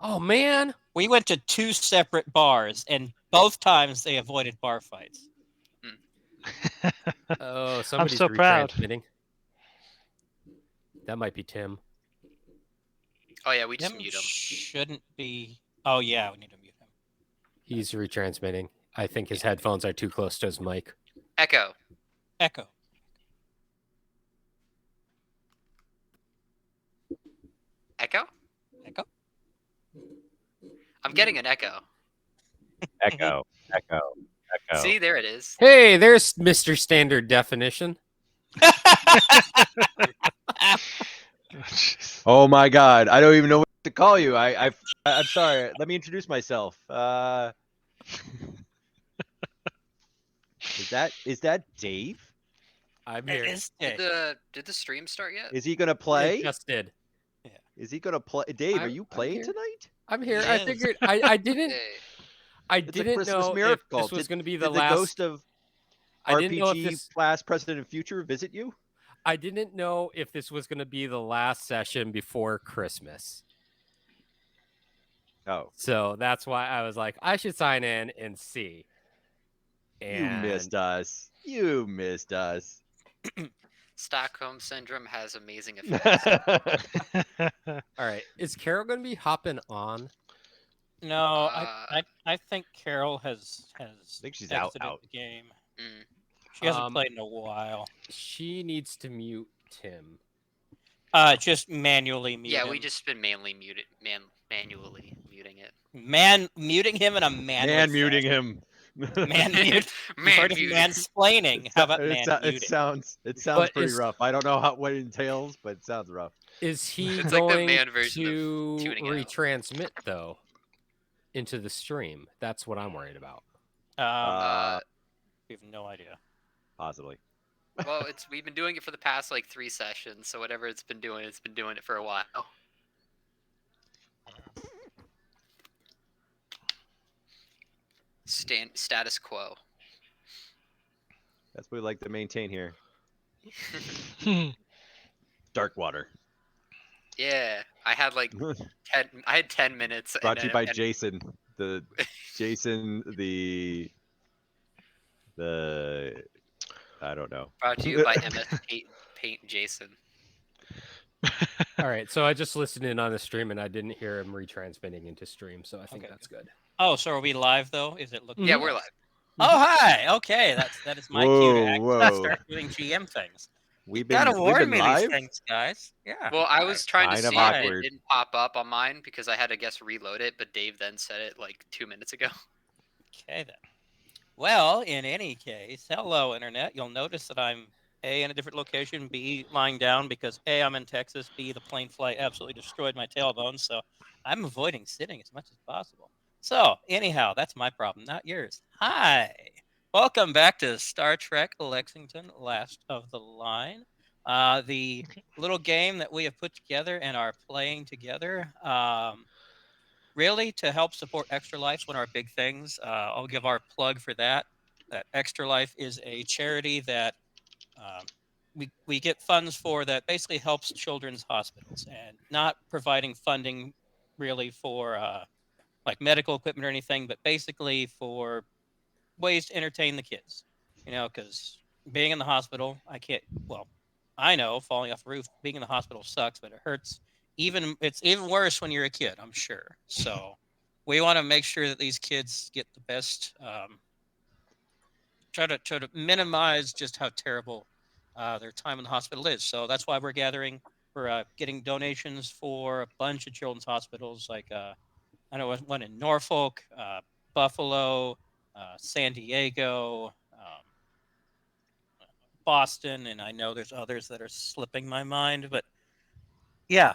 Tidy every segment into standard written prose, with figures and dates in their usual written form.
Oh man, We went to 2 separate bars, and both times they avoided bar fights. oh somebody's so proud. retransmitting. That might be Tim. Oh yeah, we just Tim mute him. shouldn't be. Oh yeah, we need to mute him. He's retransmitting. I think his headphones are too close to his mic. Echo. Echo. Echo? Echo. I'm getting an echo. Echo. See, there it is. Hey, there's Mr. Standard Definition. Oh my God, I don't even know what to call you. I'm sorry. Let me introduce myself. Is that Dave? I'm It here. is Did Dave. the stream start yet? Is he gonna It play? just did. Is he gonna play? Dave, are I'm you playing here. tonight? I'm here. He I is. figured I didn't Hey. I It's a didn't Christmas know if miracle. this was going to be the Did the last. ghost of I didn't know if RPG this. past, present, and future visit you? I didn't know if this was going to be the last session before Christmas. Oh, So that's why I was like, I should sign in and see. And you missed us. You missed us. Stockholm Syndrome has amazing effects. all right, is Carol going to be hopping on? No, I think Carol has I think she's out. exited the game. Mm. She hasn't played in a while. She needs to mute Tim. Just manually mute Yeah, him. we just been manually muting it. Man muting him in a manly Man muting fashion. him. Man mute. You've Man heard of muted. mansplaining. How about man it muting? sounds But pretty is- rough. I don't know what it entails, but it sounds rough. Is he It's like the going man version of to tuning out. retransmit though into the stream? That's what I'm worried about. We have no idea. Possibly. Well, we've been doing it for the past like 3 sessions, so whatever it's been doing it for a while. Status quo. That's what we like to maintain here. Dark water. Yeah, I had like 10 minutes. Brought to you by Jason. Jason I don't know. Brought to you by MS Paint Jason. All right, so I just listened in on the stream and I didn't hear him retransmitting into stream, so I think Okay. that's good. Oh, so are we live though? Is it looking? Yeah, we're live. Oh, hi. Okay, that is my cue to actually start doing GM things. We've Gotta been warn me live? these things, guys. Yeah. Well, I was trying to Kind of see if awkward. it didn't pop up on mine because I had to reload it, but Dave then said it like 2 minutes ago. Okay then. Well, in any case, hello internet. You'll notice that I'm A, in a different location, B, lying down because A, I'm in Texas, B, the plane flight absolutely destroyed my tailbone, so I'm avoiding sitting as much as possible. So, anyhow, that's my problem, not yours. Hi. Welcome back to Star Trek Lexington, Last of the Line. The little game that we have put together and are playing together, really to help support Extra Life's one of our big things. I'll give our plug for that. That Extra Life is a charity that we get funds for that basically helps children's hospitals and not providing funding really for like medical equipment or anything, but basically for ways to entertain the kids. You know, because being in the hospital, I know falling off a roof, being in the hospital sucks, but it hurts. It's even worse when you're a kid, I'm sure. So we want to make sure that these kids get the best. Try to minimize just how terrible their time in the hospital is. So that's why we're gathering. We're getting donations for a bunch of children's hospitals, like I know one in Norfolk, Buffalo, San Diego, Boston, and I know there's others that are slipping my mind. But yeah,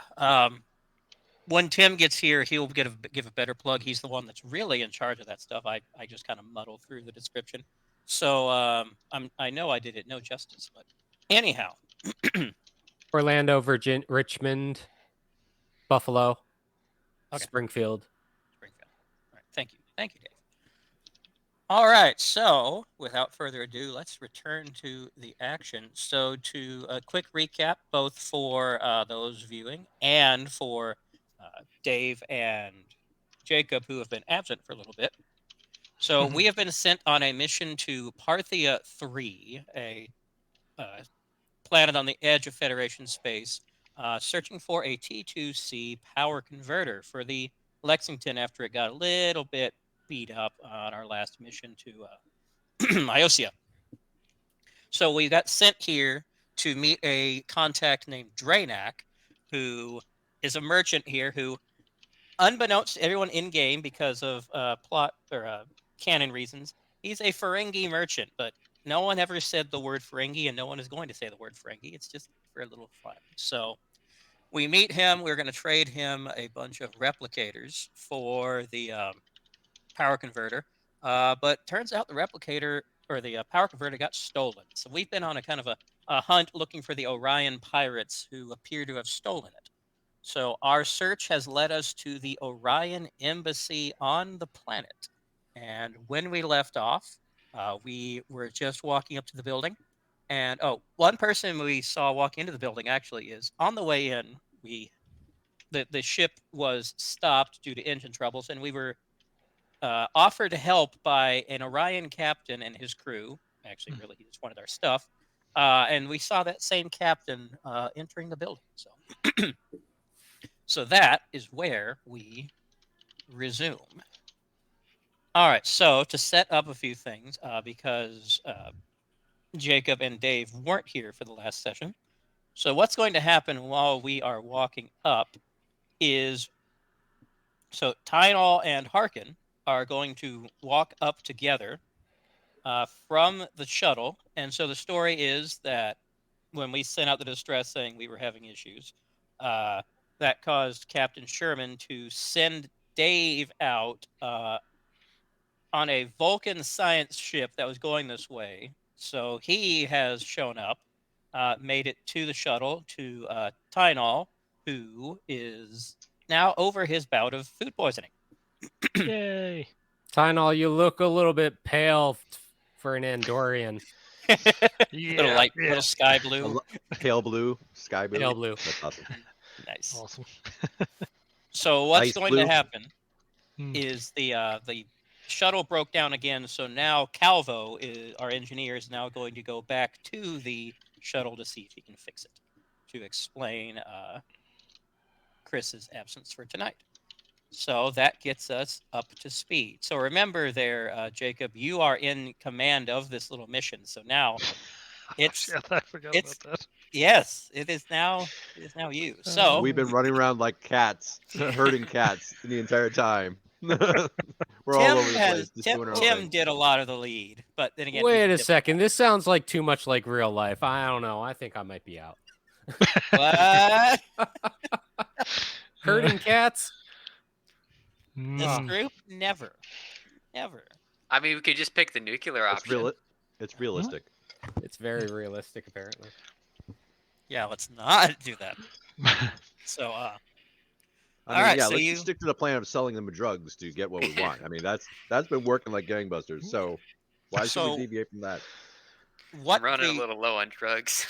when Tim gets here, he'll give a better plug. He's the one that's really in charge of that stuff. I just kind of muddle through the description. So I know I did it no justice, but anyhow. Orlando, Richmond, Buffalo, Okay. Springfield. All right, thank you, Dave. All right, so without further ado, let's return to the action. So to a quick recap, both for those viewing and for Dave and Jacob, who have been absent for a little bit. So we have been sent on a mission to Parthia 3, a planet on the edge of Federation space, searching for a T2C power converter for the Lexington after it got a little bit beat up on our last mission to Iosia. So we got sent here to meet a contact named Dranak, who is a merchant here who, unbeknownst to everyone in game because of plot or canon reasons, he's a Ferengi merchant, but no one ever said the word Ferengi, and no one is going to say the word Ferengi. It's just for a little fun. So we meet him. We're going to trade him a bunch of replicators for the power converter. But turns out the replicator or the power converter got stolen. So we've been on a kind of a hunt looking for the Orion pirates who appear to have stolen it. So our search has led us to the Orion embassy on the planet. And when we left off, we were just walking up to the building. And one person we saw walk into the building actually is on the way in. The ship was stopped due to engine troubles, and we were offered help by an Orion captain and his crew. Actually, really, he just wanted our stuff. And we saw that same captain entering the building. So that is where we resume. All right, so to set up a few things, because Jacob and Dave weren't here for the last session. So what's going to happen while we are walking up is So Tylenol and Harkin are going to walk up together from the shuttle. And so the story is that when we sent out the distress saying we were having issues, that caused Captain Sherman to send Dave out on a Vulcan science ship that was going this way. So he has shown up, made it to the shuttle to Tylenol, who is now over his bout of food poisoning. Yay. Tylenol, you look a little bit pale for an Andorian. Little light, little sky blue. Pale blue, sky blue. Pale blue. That's awesome. Nice. Awesome. So what's Ice going blue. to happen Hmm. is the shuttle broke down again. So now Calvo, our engineer, is now going to go back to the shuttle to see if he can fix it, to explain Chris's absence for tonight. So that gets us up to speed. So remember there, Jacob, you are in command of this little mission. So now it's Shit, I forgot it's- about that. yes, it is now you. So We've been running around like cats, herding cats the entire time. We're all Tim over the place, just doing our own Tim thing. did a lot of the lead, but then again, Wait a second. This sounds like too much like real life. I don't know. I think I might be out. What? Herding cats? This Mm. group never. I mean, we could just pick the nuclear It's option. It's realistic. It's very realistic, apparently. Yeah, let's not do that. So, I mean, Alright, yeah, so let's you- just stick to the plan of selling them drugs to get what we want. I mean, that's been working like gangbusters. So why should So- we deviate from that? what I'm running the a little low on drugs.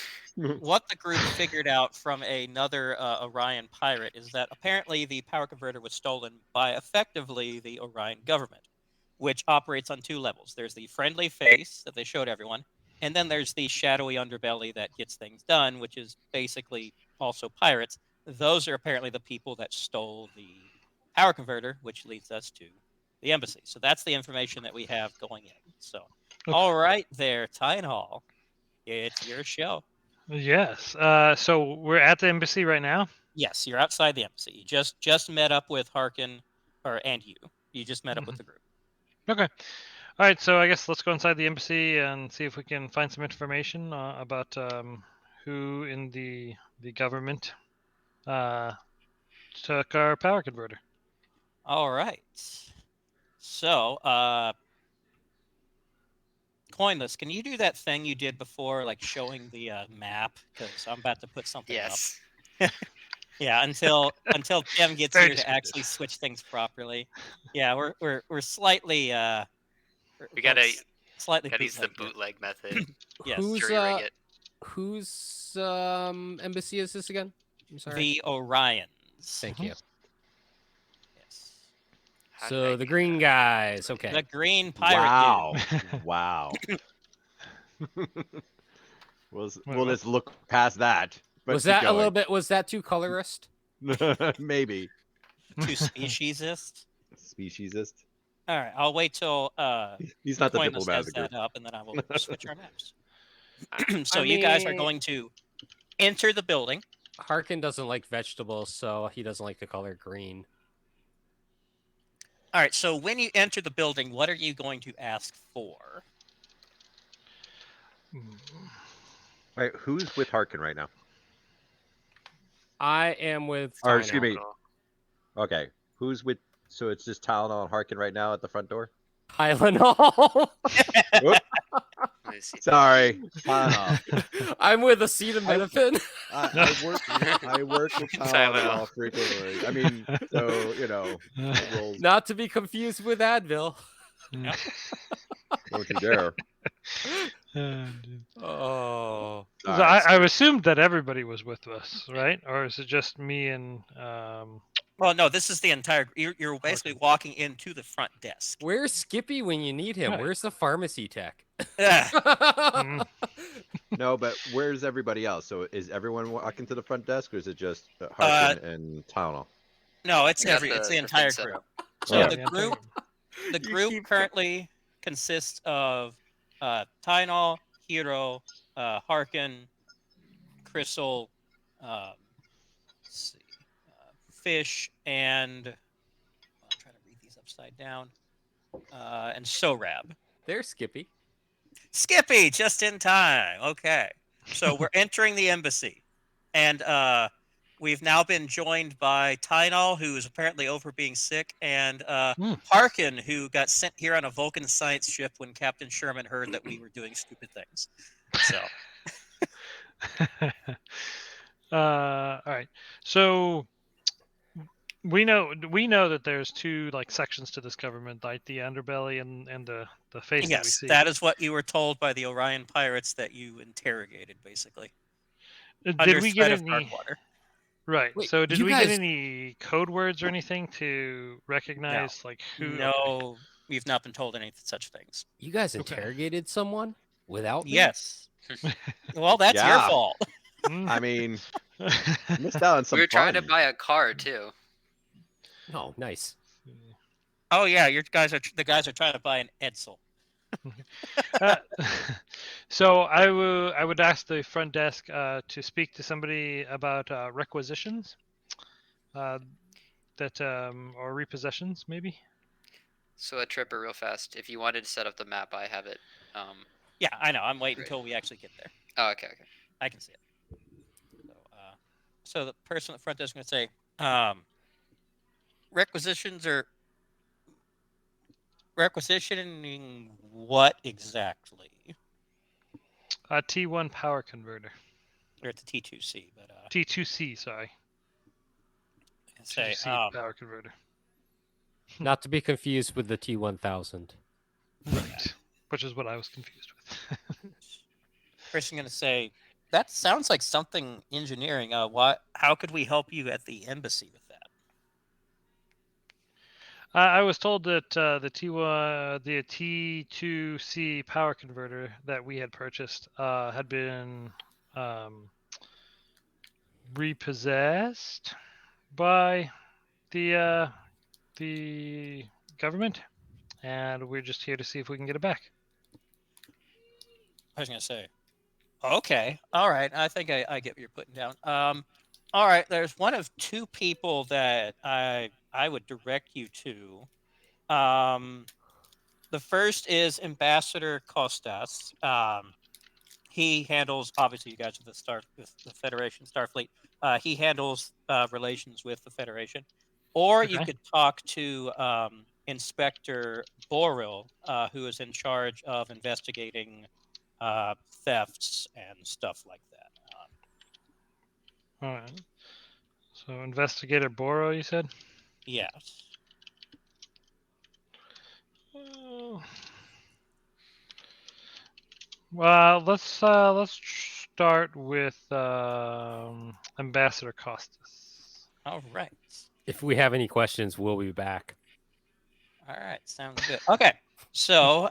what the group figured out from another Orion pirate is that apparently the power converter was stolen by effectively the Orion government, which operates on two levels. There's the friendly face that they showed everyone, and then there's the shadowy underbelly that gets things done, which is basically also pirates. Those are apparently the people that stole the power converter, which leads us to the embassy. So that's the information that we have going in. So, Okay. all right there, Tyne Hall. It's your show. Yes. So we're at the embassy right now. Yes, you're outside the embassy. You just met up with Harkin, and you. You just met up with the group. Okay. All right. So I guess let's go inside the embassy and see if we can find some information about who in the government took our power converter. All right. So, Coinless, can you do that thing you did before, like showing the map? Because I'm about to put something Yes. up. Yeah, until Tim gets Very here to actually switch things properly. Yeah, we're slightly We gotta slightly use the bootleg here. bootleg method. Yes. Who's Jury rig it. whose embassy is this again? I'm sorry. The Orions. Thank you. Yes. How did I So the do green that? guys. Okay. The green pirate dude. Wow. Wow. We'll what? just look past that. But Was keep that a little going. bit? Was that too colorist? Maybe. Two speciesist. Speciesist. All right, I'll wait till He's not the Coinless diplomat has of the group. that up, and then I will switch our maps. I You guys are mean- going to enter the building. Harkin doesn't like vegetables, so he doesn't like the color green. All right, so when you enter the building, what are you going to ask for? Wait, who's with Harkin right now? I am with. Or excuse Tylenol. me. Okay. Who's with? So it's just Tylenol and Harkin right now at the front door. Tylenol. Whoop, Let me see. sorry. Tylenol. I'm with acetaminophen. I work with Tylenol frequently. I mean, so you know, it rolls. Not to be confused with Advil. Don't you dare. Oh. So All right, I've assumed that everybody was with us, right? Or is it just me and Well, no, this is the entire. You're basically walking into the front desk. Where's Skippy when you need him? Right. Where's the pharmacy tech? Mm. No, but where's everybody else? So is everyone walking to the front desk, or is it just Harkin and Tylenol? No, it's We got it's the the entire thing set group. up. So Yeah. the group the You group keep- currently consists of Tylenol, Hero, Harkin, Crystal, let's see, Fish, and upside down. And Sorab. There's Skippy. Skippy, just in time. Okay. So we're entering the embassy. And we've now been joined by Tynal, who is apparently over being sick, and Harkin, who got sent here on a Vulcan science ship when Captain Sherman heard that we were doing stupid things. So, All right. So we know that there's two like sections to this government, like the underbelly and the face that we yes, see. that is what you were told by the Orion pirates that you interrogated, basically. Did Under we get threat of any? Darkwater. Right. Wait, So did you we get guys- any code words or anything to recognize like who? Okay. No, we've not been told any such things. You guys Okay. interrogated someone without me? Yes. Well, that's your Yeah. fault. Mm. I mean, missed out on some We were trying to fun. buy a car too. Oh, nice. Oh yeah, the guys are trying to buy an Edsel. Uh, so I would ask the front desk to speak to somebody about requisitions, that or repossessions maybe. So a tripper real fast. If you wanted to set up the map, I have it. Yeah, I know. I'm waiting Great. until we actually get there. Oh, okay. I can see it. So the person at the front desk is going to say, requisitioning what exactly? T1 power converter. Or it's a T2C, but T2C, sorry. say, T2C power converter. Not to be confused with the T1000. Right. Which is what I was confused with. person going to say, that sounds like something engineering. How could we help you at the embassy with that? I was told that the T2C power converter that we had purchased had been repossessed by the government, and we're just here to see if we can get it back. I was going to say, okay, all right. I think I get what you're putting down. All right, there's one of two people that I would direct you to. The first is Ambassador Costas. He handles, obviously, you guys are the Federation Starfleet. He handles relations with the Federation. Or you Okay. could talk to Inspector Boril, who is in charge of investigating thefts and stuff like that. All right. So Investigator Boro, you said? Yes. Well, let's start with Ambassador Costas. All right. If we have any questions, we'll be back. All right. Sounds good. Okay. So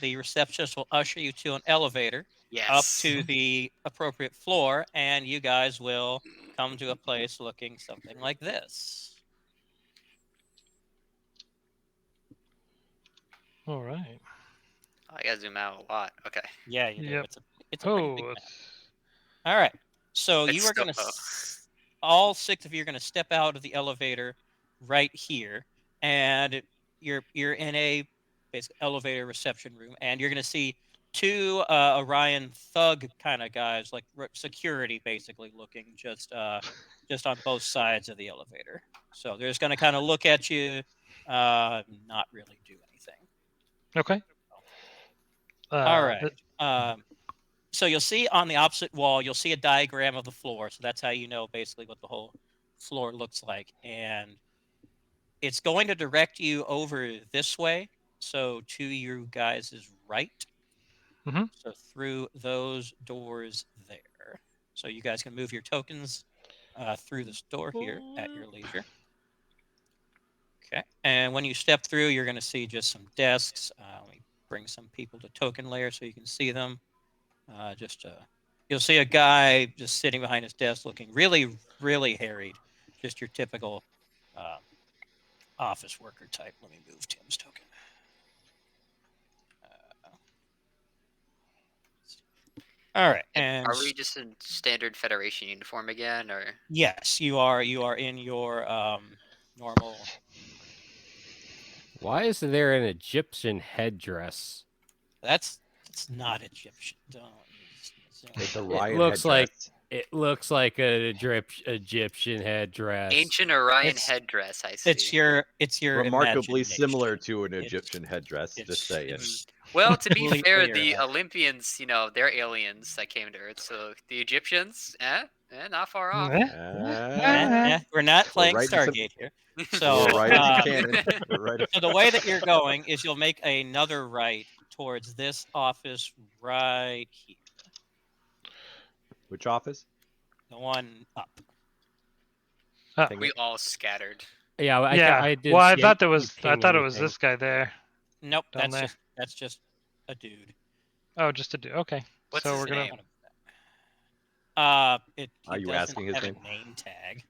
the receptionist will usher you to an elevator Yes. up to the appropriate floor, and you guys will come to a place looking something like this. All right. I gotta zoom out a lot. Okay. Yeah, you do. Yep. It's a pretty big Oh, map. it's... All right. So It's you are still- going to, all six of you are going to step out of the elevator right here, and you're in a basically elevator reception room, and you're going to see two Orion thug kind of guys, like security, basically looking just on both sides of the elevator. So they're just going to kind of look at you, not really do anything. Okay. All right. So you'll see on the opposite wall, you'll see a diagram of the floor. So that's how you know basically what the whole floor looks like. And it's going to direct you over this way. So to you guys' right. Mhm. So through those doors there. So you guys can move your tokens through this door here at your leisure. Okay. And when you step through, you're going to see just some desks. Let me bring some people to token layer so you can see them. You'll see a guy just sitting behind his desk looking really, really harried. Just your typical office worker type. Let me move Tim's token. All right. And are we just in standard Federation uniform again, or? yes, you are in your normal Why isn't there an Egyptian headdress? It's not Egyptian. Don't use. It's It Orion looks like headdress. it looks like an Egyptian headdress. Ancient Orion It's- headdress, I see. It's your Remarkably imagination. similar to an It's- Egyptian headdress. Just saying. it's Well, to be completely fair, the irrelevant. Olympians, they're aliens that came to Earth. So the Egyptians, not far off. We're not playing right in some- Stargate here. So, We're right in canon. We're right. so the way that you're going is you'll make another right towards this office right here, Which office? the one up. We all scattered. Yeah, I did. Well, I see thought you I ping thought it was anything. this guy there. Nope, Down there. that's just a dude. Oh, just to do. Okay. What's so his we're gonna. name? He Are you doesn't asking his have name? a name tag.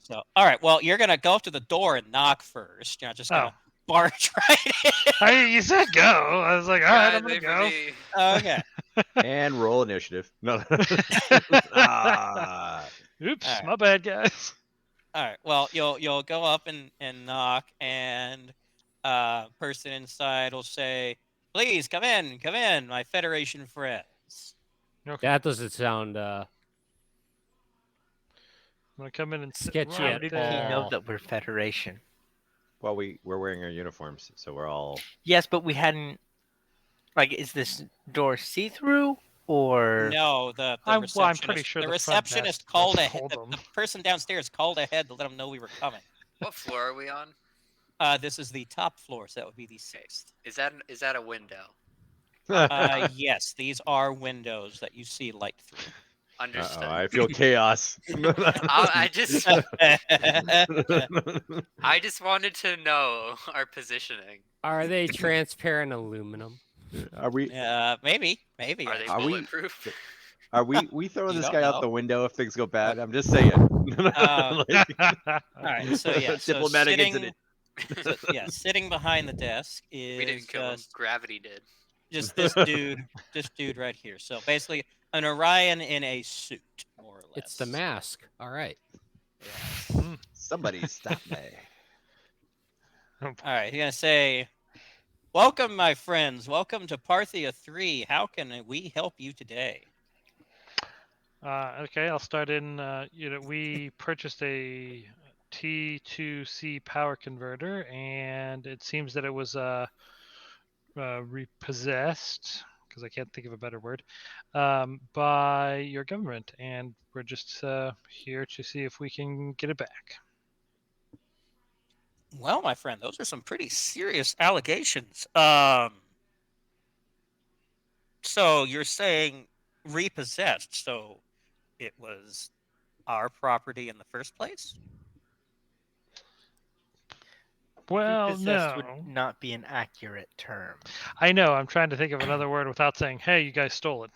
So, all right. Well, you're gonna go up to the door and knock first. You're not just gonna barge right in. You said go. I was like, all right, I'm gonna Wait for go. me. Okay. And roll initiative. No. Oops, All right. my bad, guys. All right. Well, you'll go up and knock, and person inside will say, "Please come in, my Federation friends." Okay. That doesn't sound I'm gonna come in and sit Sketchy right at Did all. he there. know that we're Federation? Well, we're wearing our uniforms, so we're all. Yes, but we hadn't. Like, is this door see-through or? No, the I'm receptionist. pretty sure the the front receptionist desk called told ahead. them. The person downstairs called ahead to let them know we were coming. What floor are we on? This is the top floor, so that would be the 6th. Is that a window? Yes, these are windows that you see light through. Understood. I feel chaos. I just wanted to know our positioning. Are they transparent aluminum? Are we? Maybe. Are they Are we- bulletproof? Are we throwing You this don't guy out know. the window if things go bad? I'm just saying. All right, so yeah, Diplomatic sitting, incident. sitting behind the desk is We didn't kill him. Gravity did. just this dude right here. So basically, an Orion in a suit, more or less. It's the mask. All right. Somebody stop me. All right, he's gonna say, "Welcome, my friends. Welcome to Parthia 3. How can we help you today?" Okay, I'll start in. We purchased a T2C power converter, and it seems that it was repossessed, because I can't think of a better word, by your government, and we're just here to see if we can get it back. Well, my friend, those are some pretty serious allegations. So you're saying repossessed? So it was our property in the first place? Well, Repossessed no. would not be an accurate term. I know. I'm trying to think of another word without saying, "Hey, you guys stole it."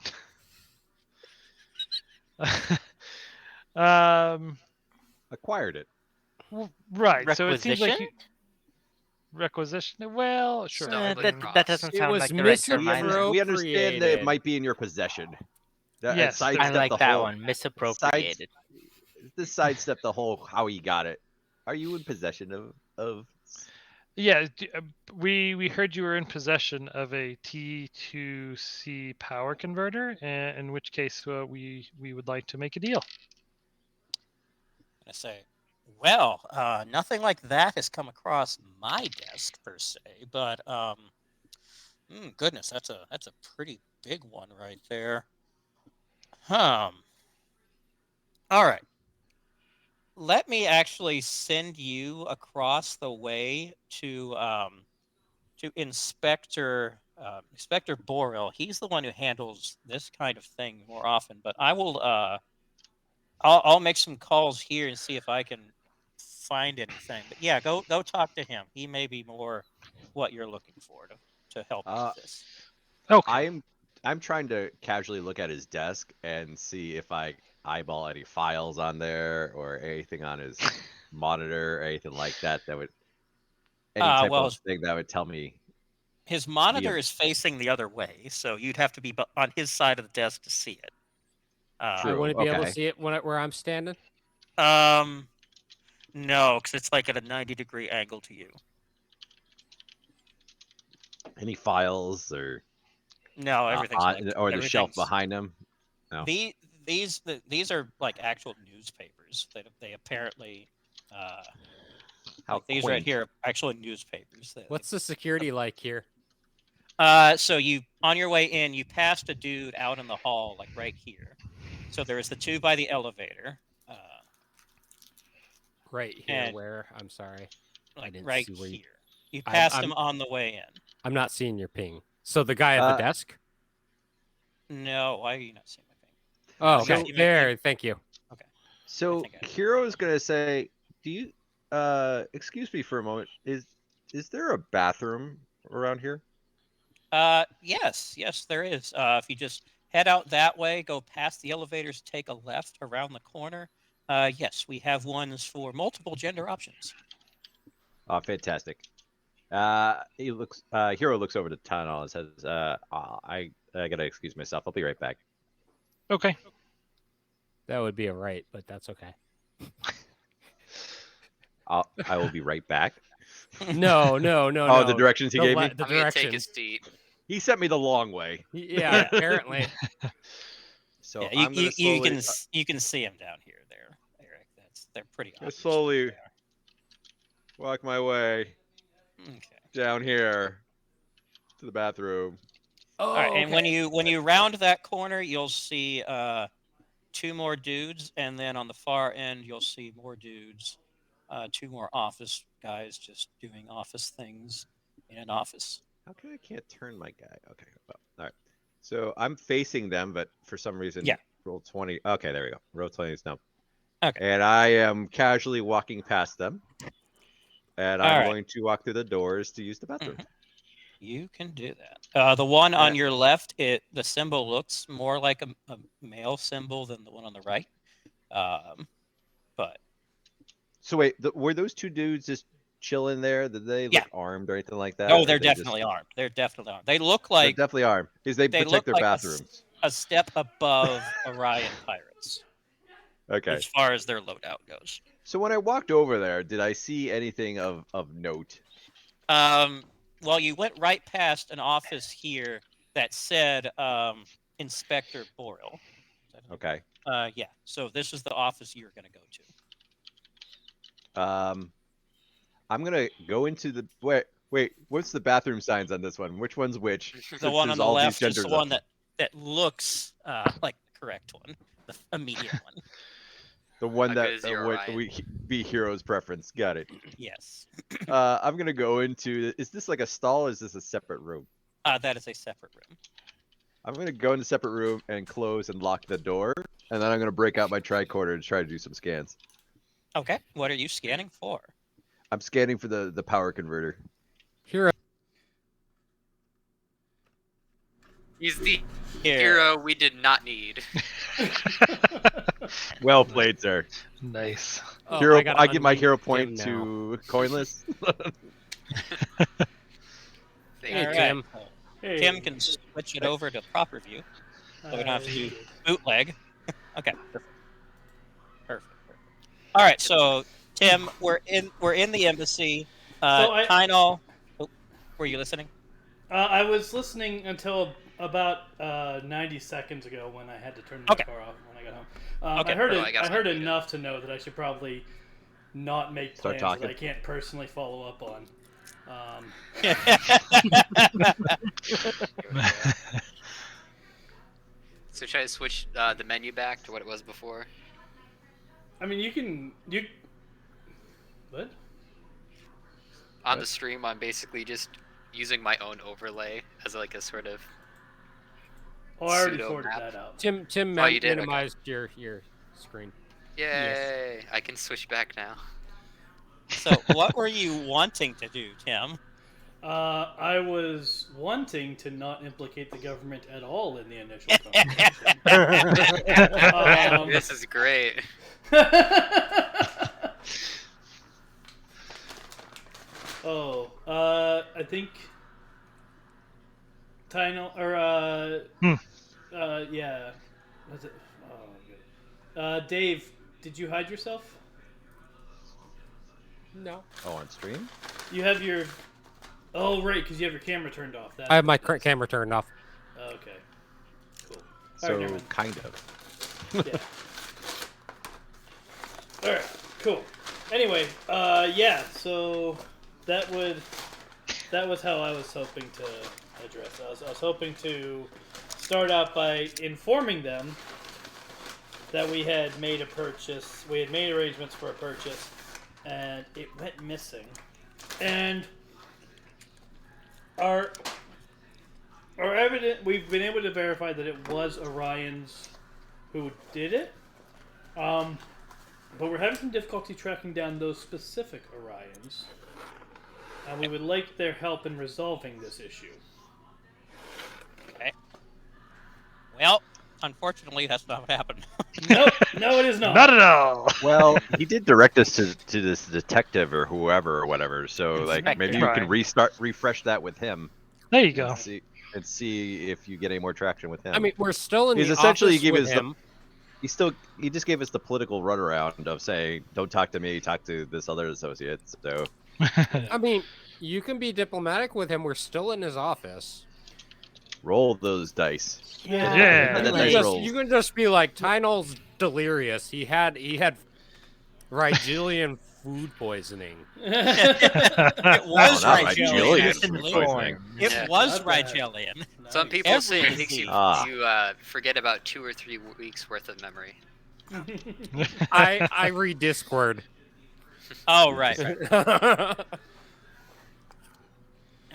Acquired it. Right. So it seems like Requisition? requisition. Well, sure. Stumbled that across. doesn't It sound was like the right term either. We understand that it might be in your possession. Yes, I sidestep like the that whole- one. Misappropriated. This sidestep the whole how he got it. Are you in possession of? Yeah, we heard you were in possession of a T2C power converter, in which case we would like to make a deal. I say, well, nothing like that has come across my desk per se, but goodness, that's a pretty big one right there. All right. Let me actually send you across the way to Inspector Borrell. He's the one who handles this kind of thing more often, but I will I'll make some calls here and see if I can find anything. But yeah, go talk to him. He may be more what you're looking for to help with this. Okay. I'm trying to casually look at his desk and see if I eyeball any files on there or anything on his monitor or anything like that would any type well, of thing that would tell me. His monitor is facing the other way, so you'd have to be on his side of the desk to see it. I True. wouldn't be able to Okay. see it where I'm standing. No, because it's like at a 90-degree angle to you. Any files or No, everything's or the shelf everything's behind them? No. these are like actual newspapers that they apparently How like these right quaint. here are actual newspapers. What's the security like here? So you on your way in, you passed a dude out in the hall, like right here. So there's the two by the elevator, Right here, and where? I'm sorry. like didn't right see where you- here. You I'm- passed I'm- him on the way in. I'm not seeing your ping. So the guy at the desk? No, why are you not seeing my thing? Oh, So- okay. There, thank you. So think I- Hero is gonna say, "Do you excuse me for a moment? Is there a bathroom around here?" Yes, there is. If you just head out that way, go past the elevators, take a left around the corner. Yes, we have ones for multiple gender options. Oh, fantastic. Hero looks over to Tunnel and says, I gotta excuse myself. I'll be right back." Okay. That would be a right, but that's okay. I will be right back. No. Oh, the directions he gave me? The I'm gonna take directions. his seat. He sent me the long way. Yeah, apparently. So Yeah, I'm gonna slowly, you can see them down here, there, Eric. They're pretty I obvious. slowly walk my way Okay. down here to the bathroom. Oh, All right, and okay. when you round that corner, you'll see two more dudes, and then on the far end, you'll see more dudes, two more office guys just doing office things in an office. How come I can't turn my guy? Okay, well, all right. So I'm facing them, but for some reason, Yeah. roll 20. Okay, there we go. Roll 20 is no. Okay. And I am casually walking past them, and I'm All right. going to walk through the doors to use the bathroom. Mhm. You can do that. The one on Uh, your left, the symbol looks more like a male symbol than the one on the right. But So wait, were those two dudes just chilling there? Did they look Yeah. armed or anything like that? oh, Or they're they just- definitely armed. They're definitely armed. They look They're like definitely armed because they they protect look their like bathrooms. a step above Orion pirates Okay. as far as their loadout goes. So when I walked over there, did I see anything of note? Well, you went right past an office here that said Inspector Boreal. Okay. Yeah. So this is the office you're going to go to. I'm gonna go into the wait. What's the bathroom signs on this one? Which one's which? The Since one on there's the all these left is the genders one up. that looks like the correct one, the immediate one. The one How that good is your Orion? we be Hero's preference. Got it. Yes. I'm gonna go into. Is this like a stall? Or is this a separate room? That is a separate room. I'm gonna go in a separate room and close and lock the door, and then I'm gonna break out my tricorder to try to do some scans. Okay. What are you scanning for? I'm scanning for the power converter. Hero. He's the Here. hero we did not need. Well played, sir. Nice. Oh, Hero, gotta I give my unmute hero him point now. to Coinless. Thank Hey, you. All Tim. right. Hey. Tim can switch it over to proper view, so we don't have to do bootleg. Okay. Perfect. All right. So Tim, we're in the embassy. So I- Kynal, were you listening? I was listening until about 90 seconds ago when I had to turn my Okay. car off when I got home. Okay. I heard Oh, I it. got I heard something to do. enough to know that I should probably not make Start plans that talking. I can't personally follow up on. So should I switch the menu back to what it was before? I mean, you. What? On What? the stream, I'm basically just using my own overlay as like a sort of. Oh, I already Pseudo sorted map. that out. Tim Oh, you did? Okay. minimized your screen. Yay! I can switch back now. So, what were you wanting to do, Tim? I was wanting to not implicate the government at all in the initial conversation. This is great. I think Tynal or yeah. Was it? Oh, good. Dave, did you hide yourself? No. Oh, on stream? You have your Oh, right, because you have your camera turned off. That's I have my what it is. camera turned off. Okay. Cool. So never mind. kind of. Yeah. All right. Cool. Anyway, yeah. So that was how I was hoping to address. I was hoping to start out by informing them that we had made a purchase. We had made arrangements for a purchase, and it went missing. And our evidence, we've been able to verify that it was Orion's who did it. But we're having some difficulty tracking down those specific Orions. And we would like their help in resolving this issue. Okay. Well, unfortunately, that's not what happened. Nope, no, it is not. Not at all. Well, he did direct us to this detective or whoever or whatever. So like Inspector. maybe you can refresh that with him. There you go. And see if you get any more traction with him. I mean, we're still in He's the essentially office gave with us him. he just gave us the political runaround of saying, "Don't talk to me, talk to this other associate." So I mean, you can be diplomatic with him. We're still in his office. roll those dice. Yeah. And then You, dice just, rolls. you can just be like, Tynol's delirious. He had Rigelian food poisoning. It was not Rigelian. Rigelian. actually. Poisoning. It Yeah. was Not bad. Rigelian. Some Nice. people say it Every makes you, disease. Ah. you forget about 2 or 3 weeks worth of memory. I read Discord. Oh, right.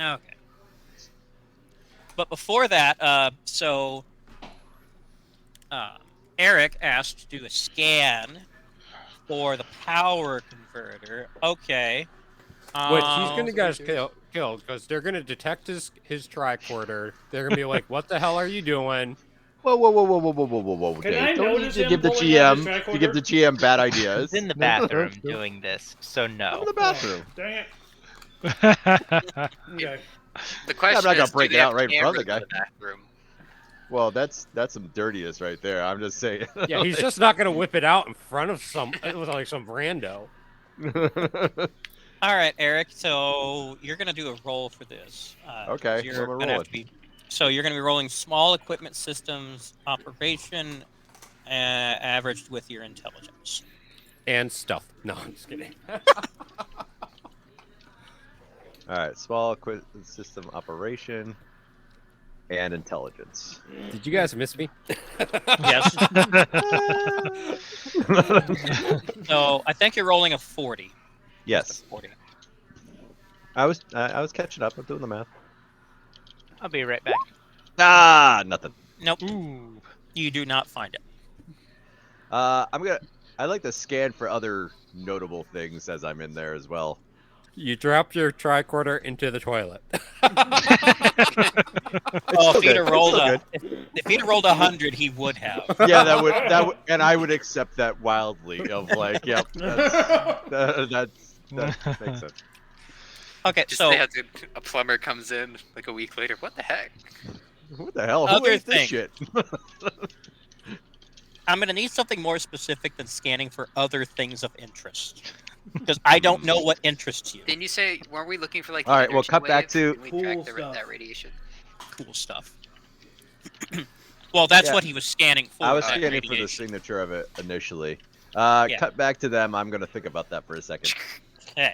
Okay. But before that, Eric asked to do a scan for the power converter. Okay. Which he's gonna Um, get us killed because they're gonna detect his tricorder. They're gonna be like, "What the hell are you doing?" Whoa! Can Dave. I Don't notice need to him give the pulling out his GM to give the GM bad ideas. He's in the bathroom doing this, so I'm no. in the bathroom. Dang it. Okay. The question not gonna is, break do it they out have right in front of the cameras in guy. the bathroom? Well, that's some dirtiness right there. I'm just saying. Yeah, he's just not gonna whip it out in front of some rando. All right, Eric. So you're gonna do a roll for this. Okay, You're what am I gonna have rolling? to be. So you're gonna be rolling small equipment systems operation, averaged with your intelligence. And stuff. No, I'm just kidding. All right, small system operation and intelligence. Did you guys miss me? Yes. So I think you're rolling a 40. Yes, 40. I was catching up. I'm doing the math. I'll be right back. Ah, nothing. Nope. Ooh. You do not find it. I'd like to scan for other notable things as I'm in there as well. You dropped your tricorder into the toilet. Oh, still if he'd good. have It's rolled still a, if he'd have rolled 100, he would have. Yeah, that would, and I would accept that wildly. Of like, yep, that makes sense. Okay, Just so they have to, a plumber comes in like a week later. What the heck? What the hell? Who Other ate this thing. shit? I'm going to need something more specific than scanning for other things of interest. Because I don't know what interests you. Didn't you say, weren't we looking for like? All right, well, energy cut back waves? to- Can we Cool track stuff. that radiation? Cool stuff. Well, that's Yeah. what he was scanning for. I was that scanning for the radiation. signature of it initially. Yeah. Cut back to them. I'm gonna think about that for a second. Okay.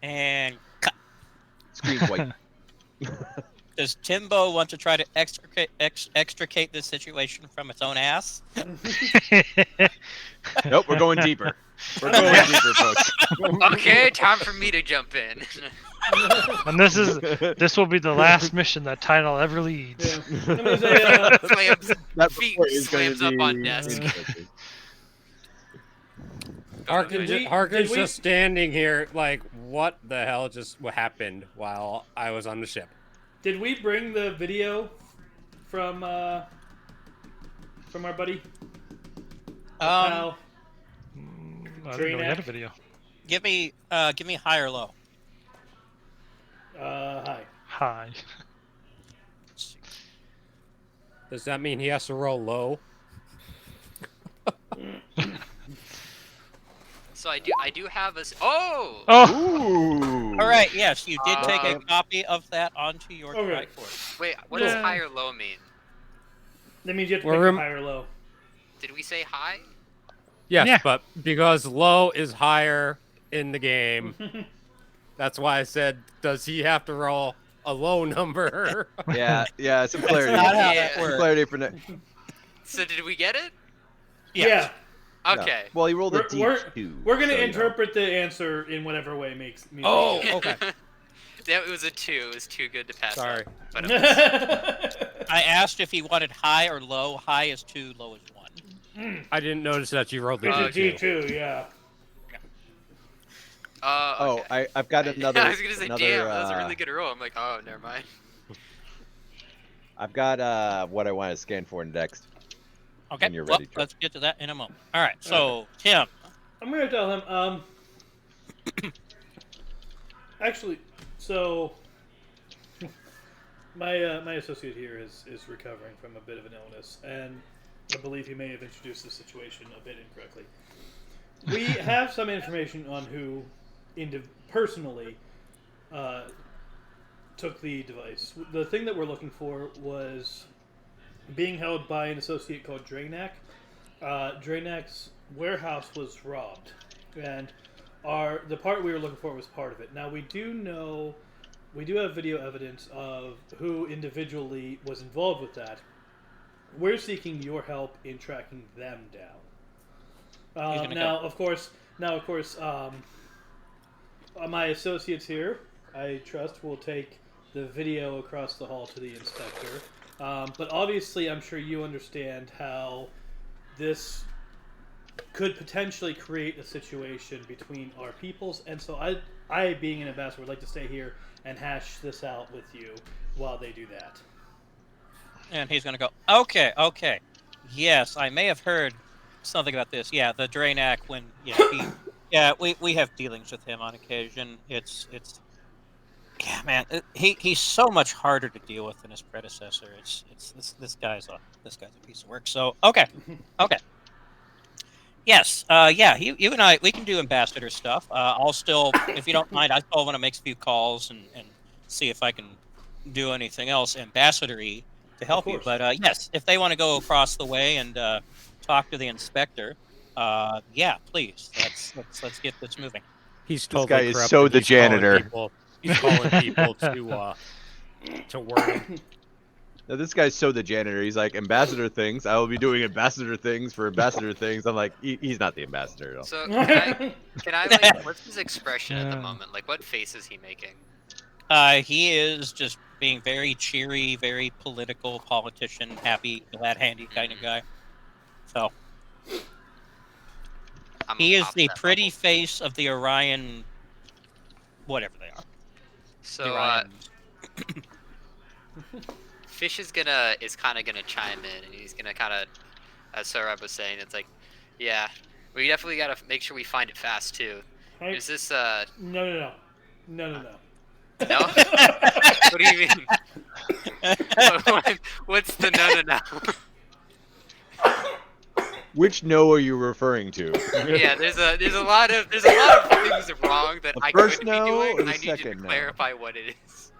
And cut. Screen's white. Does Timbo want to try to extricate this situation from its own ass? Nope, we're going deeper. We're going deeper, folks. Okay, time for me to jump in. And this will be the last mission that Tynol ever leads. Yeah. Let me say, Slams, That feet report is gonna slams up on be desk. interesting. Harkin's we- just standing here like, what the hell just happened while I was on the ship? did we bring the video from our buddy? Pal? I didn't know we had a Drainac? video. Give me high or low. Hi. Hi. Does that mean he has to roll low? So I do have a. Oh! Oh, All right. Yes, you did take a Um, copy of that onto your Okay. Triforce. Wait, what does Yeah. high or low mean? That means you have to We're pick rem- high or low. Did we say high? Yes, Yeah. but because low is higher in the game, that's why I said, does he have to roll a low number? Yeah, some clarity. not how Yeah. that Some works. clarity for next. So did we get it? Yes. Yeah. Okay. Well, he rolled a We're- D2. We're gonna so, you know. interpret the answer in whatever way makes me. Oh, okay. Yeah, it was a 2. It was too good to pass Sorry. up. But it was, I asked if he wanted high or low. High is 2, low is 1. I didn't notice that you rolled the It's a D2. D2, yeah. Oh, okay. I've got another. I was gonna say, another, damn, that was a really good roll. I'm like, oh, never mind. I've got what I want to scan for next. Okay. When you're Well, ready, Trip. let's get to that in a moment. All right. So, Tim. I'm gonna tell him. Actually, so my associate here is recovering from a bit of an illness, and I believe he may have introduced the situation a bit incorrectly. We have some information on who, personally, took the device. The thing that we're looking for was being held by an associate called Draynak. Draynak's warehouse was robbed, and the part we were looking for was part of it. Now we do have video evidence of who individually was involved with that. We're seeking your help in tracking them down. Now, of course, my associates here, I trust, will take the video across the hall to the inspector. But obviously, I'm sure you understand how this could potentially create a situation between our peoples, and so I, being an ambassador, would like to stay here and hash this out with you while they do that. And he's going to go, okay. Yes, I may have heard something about this. Yeah, the Draynak, when, we have dealings with him on occasion. It's yeah, man, he's so much harder to deal with than his predecessor. This guy's a piece of work. So, okay. Yes, you and I, we can do ambassador stuff. I'll still, if you don't mind, I still want to make a few calls and see if I can do anything else ambassadory to help you. But yes, if they want to go across the way and talk to the inspector, yeah, please. Let's get this moving. He's This totally guy is corrupt, so and the he's calling janitor. He's calling people to work. Now this guy's so the janitor. He's like, ambassador things. I will be doing ambassador things for ambassador things. I'm like, he's not the ambassador at all. So can I like, what's his expression at the moment? Like, what face is he making? He is just being very cheery, very political, politician, happy, glad handy kind of guy. So he is the pretty face of the Orion, whatever they are. So Fish is kind of gonna chime in, and he's gonna kind of, as Sarab was saying, it's like, yeah, we definitely gotta make sure we find it fast too. Hey, Is this No. no? What do you mean? What's the no? Which no are you referring to? Yeah, there's a lot of things wrong that The I first could be no doing. or the I need you to second no? clarify what it is.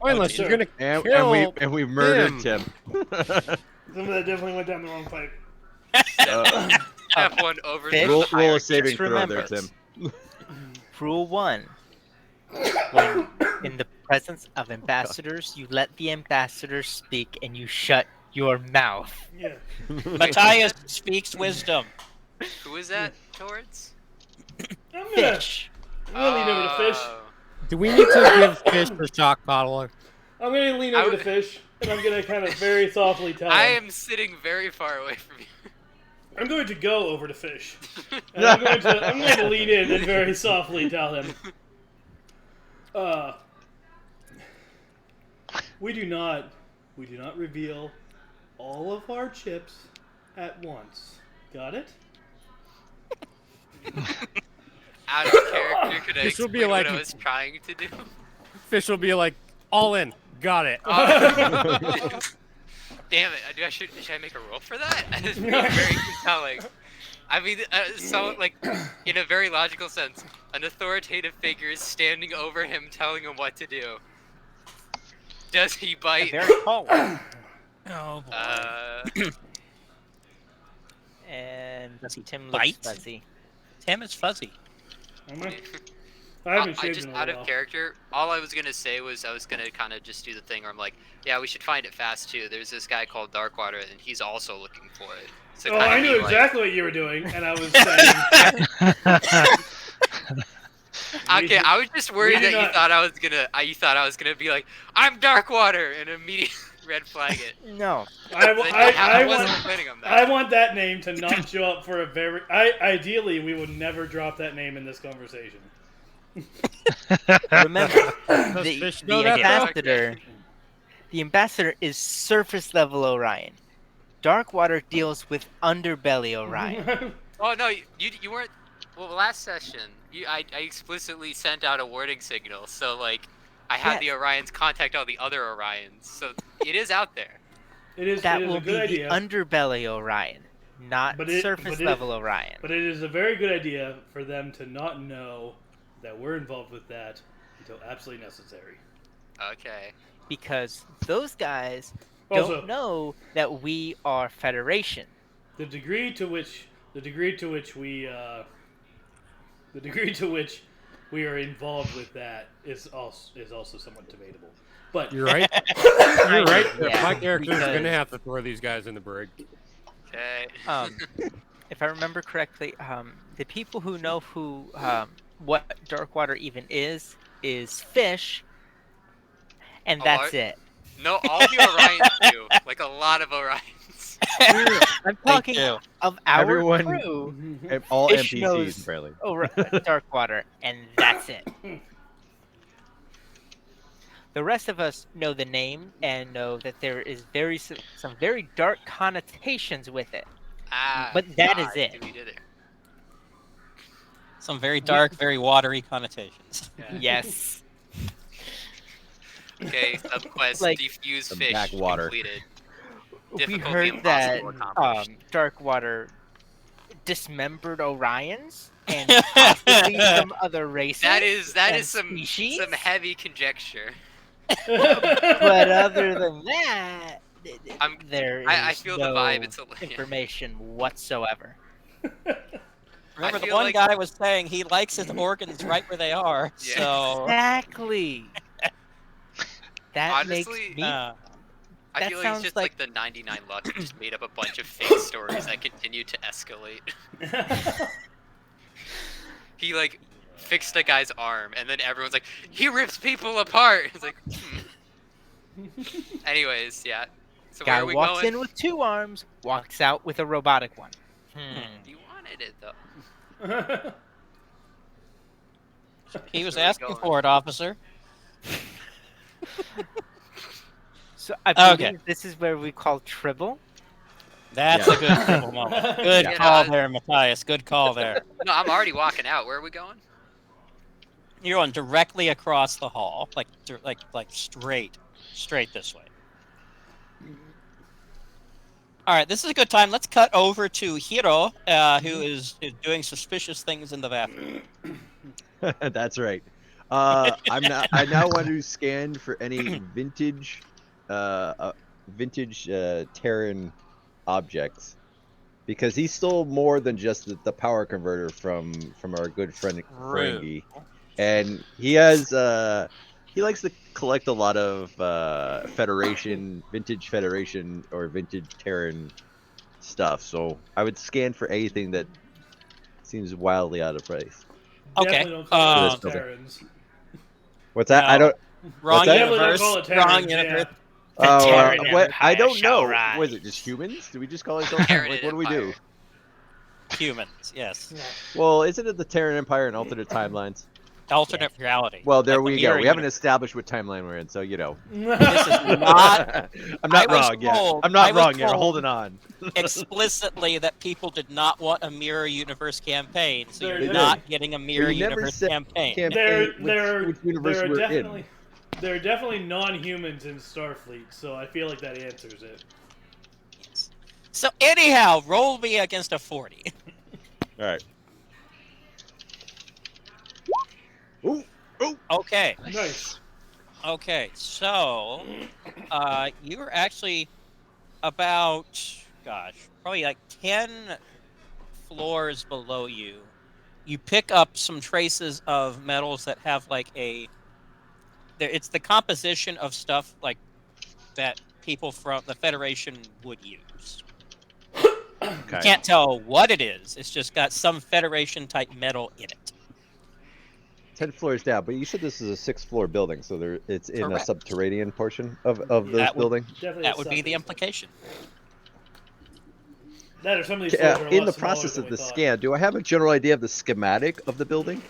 Unless you're gonna And kill we murdered him. Tim. Some of that definitely went down the wrong pipe. Have one over Fish? the Roll a hierarchy. saving Just throw remember there, Tim. Rule 1. When in the presence of ambassadors, you let the ambassadors speak and you shut your mouth. Yeah. Matthias speaks wisdom. Who is that towards? I'm gonna Fish. really lean over to Fish. Oh. Do we need to give Fish the shock collar? I'm gonna lean I over to would- Fish, and I'm gonna kind of very softly tell I him. am sitting very far away from you. I'm going to go over to Fish, and I'm going to lean in and very softly tell him. We do not reveal all of our chips at once. Got it? Out of character, could I This will be explain what like- I was trying to do? Fish will be like, all in. Got it. Damn it! Should I make a roll for that? It's very compelling. I mean, so like, in a very logical sense, An authoritative figure is standing over him, telling him what to do. Does he A bite? very tall one. Oh boy. And Does he Tim bite? looks fuzzy. Tim is fuzzy. Am I? I haven't I shaved just in a out while. of character. All I was gonna say was I was gonna kind of just do the thing where I'm like, yeah, we should find it fast too. There's this guy called Darkwater, and he's also looking for it. So Oh, kinda I knew be like- exactly what you were doing, and I was saying. Okay, I was just worried we do that you not- thought I was gonna be like, I'm Darkwater, and immediately red flag it. No. I wasn't want. planning on that. I want that name to not show up for a very. Ideally, we would never drop that name in this conversation. Remember, Does the, Fish the know that, though? ambassador. The ambassador is surface level Orion. Darkwater deals with underbelly Orion. Oh no, you weren't. Well, last session, I explicitly sent out a warning signal, so like, I had Yes. the Orions contact all the other Orions, so it is out there. That It is will a be good the idea. underbelly Orion, not surface level Orion. But it is a very good idea for them to not know that we're involved with that until absolutely necessary. Okay. Because those guys Also- don't know that we are Federation. The degree to which we are involved with that is also somewhat debatable. But You're right. You're right. Yeah, My character's because- gonna have to throw these guys in the brig. Okay. If I remember correctly, the people who know what Darkwater even is Fish, and Oh, that's are- it. No, all the Orions do. Like a lot of Orions. I'm talking do. of our Everyone- crew. All Fish NPCs, knows- apparently. Darkwater, and that's it. The rest of us know the name and know that there is some very dark connotations with it. But that is I it. see what you did there. Some very dark, very watery connotations. Yeah. Yes. Okay, subquest Like- defuse Some fish backwater. completed. We Difficulty heard that impossible accomplished. Darkwater dismembered Orions and possibly some other races. That is and some species? heavy conjecture. But other than that, there is I feel the no vibe. It's a information whatsoever. Remember, the feel one like- guy was saying he likes his organs right where they are. Yeah. So Exactly. That Honestly, makes me. I That feel like sounds he's just like- like the 99 Luck and just made up a bunch of fake stories that continue to escalate. He like fixed a guy's arm, and then everyone's like, he rips people apart. It's like, Anyways, yeah. So where Guy are we walks going? in with 2 arms, walks out with a robotic one. You wanted it though. he was Where are we asking going? for it, officer. So I believe Okay. this is where we call tribble. That's Yeah. a good symbol moment. Good Yeah. call there, Matthias. Good call there. No, I'm already walking out. Where are we going? You're going directly across the hall, like straight this way. All right, this is a good time. Let's cut over to Hiro, who is doing suspicious things in the bathroom. That's right. I now want to scan for any vintage Terran objects, because he stole more than just the power converter from our good friend Ferengi, and he has he likes to collect a lot of vintage Federation or vintage Terran stuff. So I would scan for anything that seems wildly out of place. Okay. Definitely don't call it Okay. Terrans. What's that? I No. don't. Wrong What's that? Definitely don't universe. call it Wrong Terrans, universe. Oh, Terran what? I don't Empire shall know. rise. Was it just humans? Do we just call ourselves? Terran Like, what do we do? Empire. Humans, yes. Well, isn't it the Terran Empire in alternate timelines? Alternate reality. Well, there Like the we go. mirror We haven't universe. established what timeline we're in, so you know. This is not I'm not I was wrong yet. told- I'm I not was wrong yet. We're told- holding on. explicitly that people did not want a mirror universe campaign, so They you're did. not getting a mirror you never universe said campaign. Which universe there are we're definitely in. there are definitely non-humans in Starfleet, so I feel like that answers it. So anyhow, roll me against a 40. All right. Ooh, ooh. Okay. Nice. Okay. So, you were actually about, gosh, probably like 10 floors below you. You pick up some traces of metals that have like it's the composition of stuff like that people from the Federation would use. Okay. You can't tell what it is. It's just got some Federation type metal in it. 10 floors down, but you said this is a 6th floor building, so it's in a Correct. subterranean portion of this That would- building. Definitely That would be the something. implication. That or some of these floors are a In lot the smaller process than of we the thought. scan, do I have a general idea of the schematic of the building?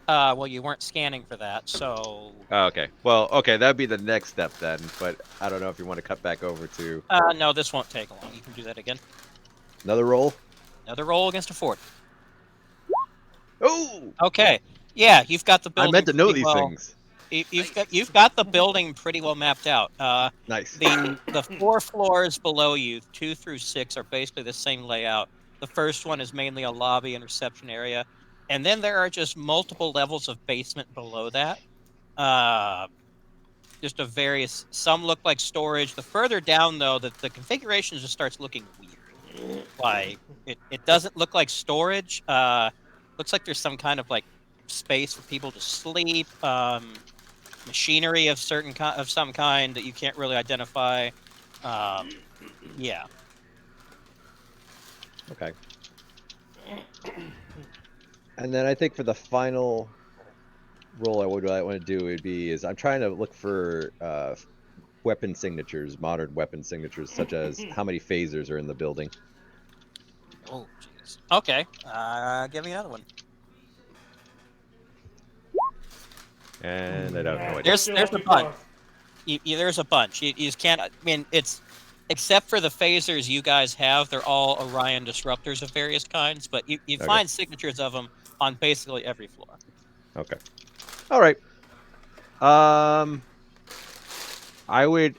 Well, you weren't scanning for that, so Oh, okay. Well, okay, that'd be the next step then, but I don't know if you want to cut back over to no, this won't take long. You can do that again. another roll. Another roll against a 40. Oh! Okay. Yeah, you've got the building. I meant to know pretty these well. things. You've got the building pretty well mapped out. Nice. The 4 floors below you, 2 through 6, are basically the same layout. The first one is mainly a lobby and reception area, and then there are just multiple levels of basement below that. Just of various. Some look like storage. The further down, though, the configuration just starts looking weird. Like it doesn't look like storage. Looks like there's some kind of like space for people to sleep. Machinery of some kind that you can't really identify. Yeah. Okay. And then I think for the final roll, what I want to do is I'm trying to look for weapon signatures, modern weapon signatures, such as how many phasers are in the building. Oh, jeez. Okay. Give me another one. And I don't know what. There's a bunch. There's a bunch. You just can't. I mean, it's except for the phasers you guys have. They're all Orion disruptors of various kinds, but you Okay. find signatures of them on basically every floor. Okay. All right. I would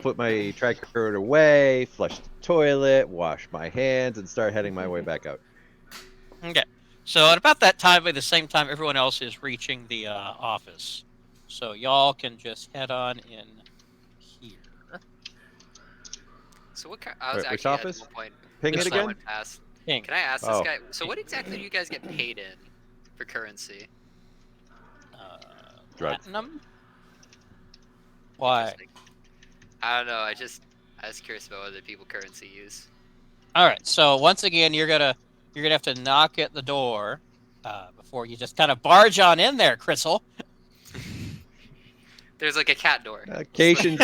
put my tracker away, flush the toilet, wash my hands, and start heading my way back out. Okay. So at about that time, at the same time, everyone else is reaching the office. So y'all can just head on in here. So what kind? I was Wait, which actually office? at one point. Ping This it one. again? Went past. Ping. Can I ask this Oh. guy? So what exactly do you guys get paid in for currency? Drugs. Platinum? Why? Interesting. I don't know. I was curious about other people currency use. All right. So once again, you're gonna have to knock at the door before you just kind of barge on in there, Crystal. There's like a cat door. Cations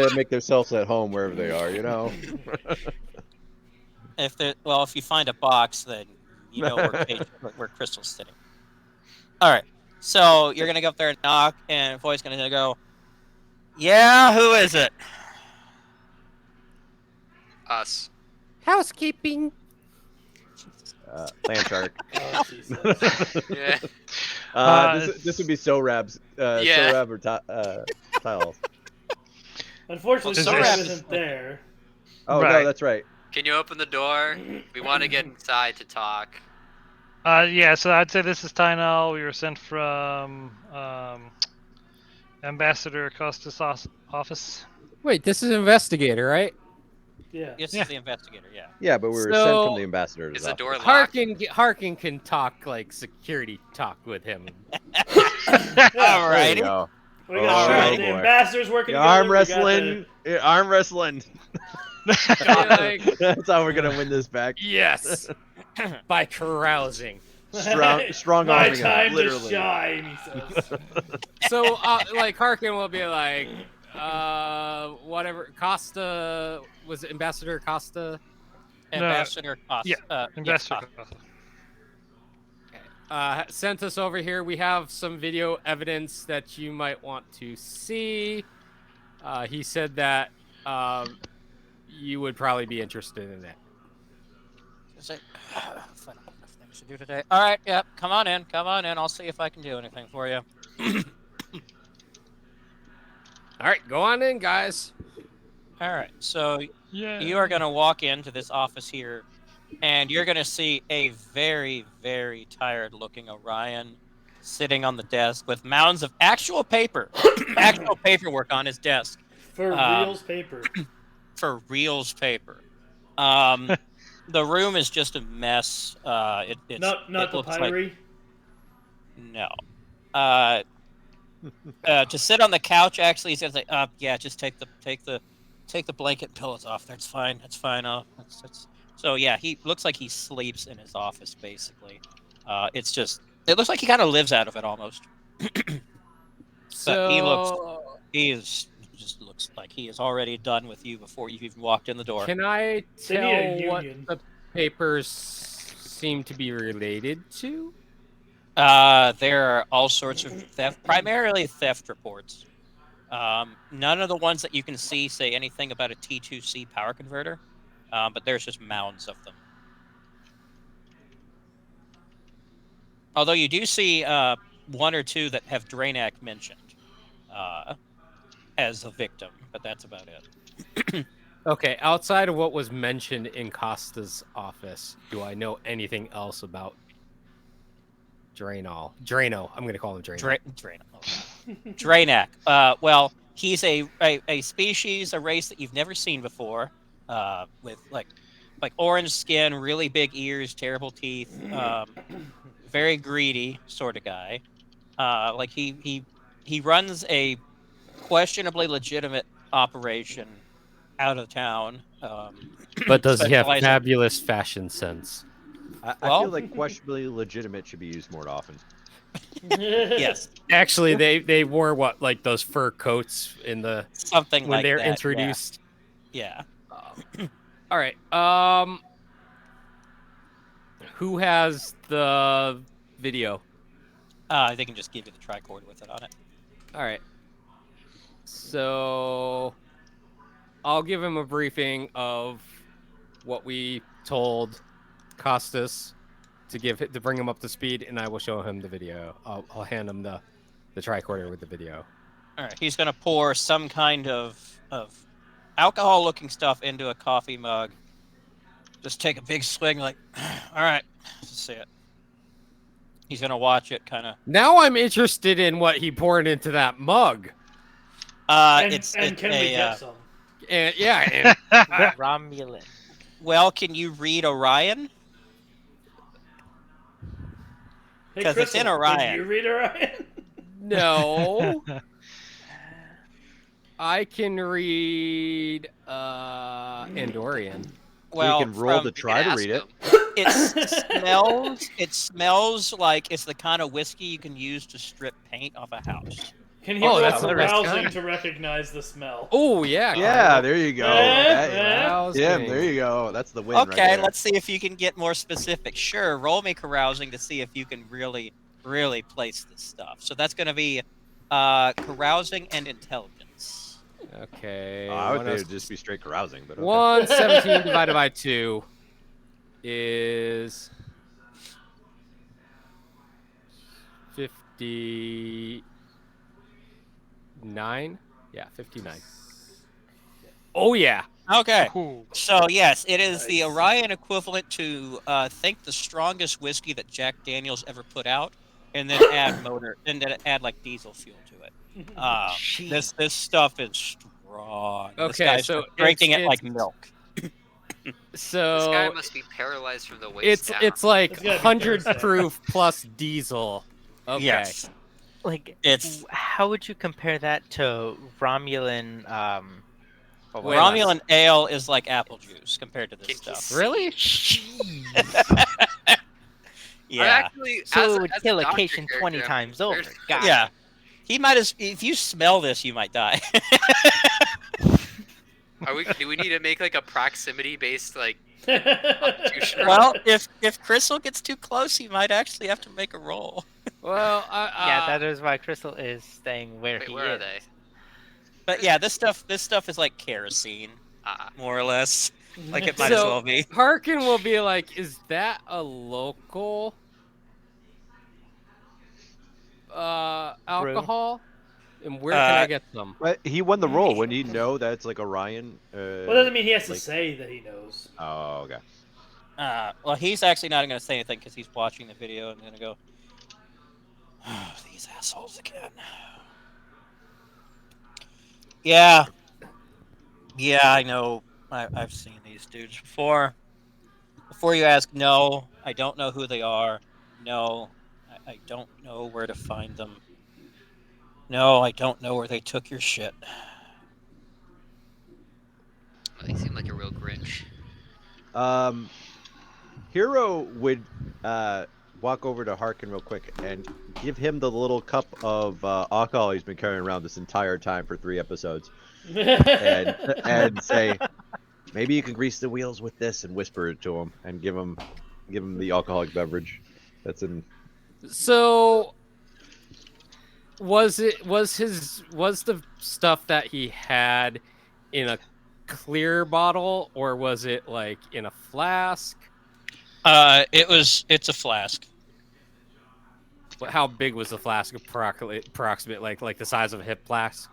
just make themselves at home wherever they are, you know. If you find a box, then you know where Crystal's sitting. All right. So you're gonna go up there and knock, and a voice gonna go, "Yeah, who is it?" Us. Housekeeping. Land shark. Oh, Jesus. Yeah. This would be Sorab's. Yeah. Sorab or Tiles. Unfortunately, Well, Sorab Sorab isn't there. Oh Right. no, that's right. Can you open the door? We want to get inside to talk. Yeah, so I'd say this is Tynal. We were sent from Ambassador Costas' office. Wait, this is investigator, right? Yeah. This Yeah. is the investigator. Yeah. Yeah, but we were sent So- from the ambassador's Is the office. door locked? Harkin can talk like security talk with him. All There you righty. go. We got Oh, the boy. ambassadors working Yeah, together. arm we got wrestling. Yeah, arm wrestling. Like, That's how we're gonna win this back. yes, by carousing. Strong My arming him, time to literally. shine, he says. So, like Harkin will be like, whatever. Costa was it Ambassador Costa. Ambassador Costa. yeah, Ambassador Costa. Costa. Sent us over here. We have some video evidence that you might want to see. He said that you would probably be interested in it. Is it? Fun enough things to do today. All right. Yep. Come on in. I'll see if I can do anything for you. All right, go on in, guys. All right. So Yeah. you are going to walk into this office here. and you're going to see a very, very tired-looking Orion sitting on the desk with mounds of actual paper, actual paperwork on his desk. For reals paper. For reals paper. The room is just a mess. It Not the looks like pyre. no. To sit on the couch, actually, he's gonna say, yeah, just take the blanket and pillows off. That's fine. That's fine. That's so yeah. He looks like he sleeps in his office basically. It looks like he kind of lives out of it almost. But he just looks like he is already done with you before you've even walked in the door. Can I They need a tell what union. the papers seem to be related to? There are all sorts of theft, primarily theft reports. None of the ones that you can see say anything about a T2C power converter, but there's just mounds of them. Although you do see one or two that have Draenac mentioned as a victim, but that's about it. Okay, outside of what was mentioned in Costa's office, do I know anything else about Drano? I'm going to call him Drano. Draenac. Well, he's a species, a race that you've never seen before, with like orange skin, really big ears, terrible teeth, very greedy sort of guy. Like he runs a questionably legitimate operation out of town. But does he have specializing- fabulous fashion sense? I Well- feel like questionably legitimate should be used more often. Yes, Actually, they wore what, like those fur coats in the something when like they're that, introduced. Yeah. All right. Who has the video? They can just give you the tricorder with it on it. All right. So I'll give him a briefing of what we told Costas to bring him up to speed, and I will show him the video. I'll hand him the tricorder with the video. All right, he's gonna pour some kind of alcohol-looking stuff into a coffee mug. Just take a big swig, like, all right, let's see it. He's gonna watch it, kind of. Now I'm interested in what he poured into that mug. And It's can we get some? And yeah, Romulan. Well, can you read Orion? Hey, 'Cause it's in Crystal, Orion. Can you read Orion? no. I can read Andorian. Well, we can roll from- to try to read it. it smells like it's the kind of whiskey you can use to strip paint off a house. Can he Oh, roll that's some the best rousing kind. to recognize the smell? Oh yeah. Yeah, there you go. Yeah. Yeah, there you go. That's the win right Okay, there. let's see if you can get more specific. Sure, roll me carousing to see if you can really place this stuff. So that's going to be carousing and intelligence. Okay. I would think it would just be straight carousing, but okay. 117 divided by 2 is 59. Yeah, 59. Oh yeah. Okay. Ooh. So yes, it is the Orion equivalent to think the strongest whiskey that Jack Daniels ever put out, and then add like diesel fuel to it. This stuff is strong. This Okay, guy's so drinking it it's- like milk. So This guy must be paralyzed from the waist down. it's like It's gotta be 100 Thursday. proof plus diesel. Okay. Yes, Like, it's how would you compare that to Romulan? What was Romulan ale is like apple juice compared to this Can stuff. he Really? Yeah, Actually, So as it would as kill a doctor Cation 20 character, times over. there's- God. yeah. He might as if you smell this, you might die. Do we need to make like a proximity based like constitution? Well, if Crystal gets too close, he might actually have to make a roll. Well, Yeah, that is why Crystal is staying where Wait, he where are is. they? But yeah, this stuff is like kerosene, more or less. Like it might as So- well be. Harkin will be like, "Is that a local alcohol? And where can I get some?" But he won the roll. Wouldn't he know that it's like Orion? Well, doesn't mean he has to like- say that he knows. Oh, okay. Well, he's actually not going to say anything because he's watching the video and going to go, oh, these assholes again. Yeah. Yeah, I know. I've seen these dudes before. Before you ask, no, I don't know who they are. No, I don't know where to find them. No, I don't know where they took your shit. Well, you seem like a real Grinch. Hero would walk over to Harkin real quick and give him the little cup of alcohol he's been carrying around this entire time for 3 episodes, and say, maybe you can grease the wheels with this, and whisper it to him and give him the alcoholic beverage. That's in. So was the stuff that he had in a clear bottle, or was it like in a flask? It's a flask. How big was the flask? Approximate, like the size of a hip flask?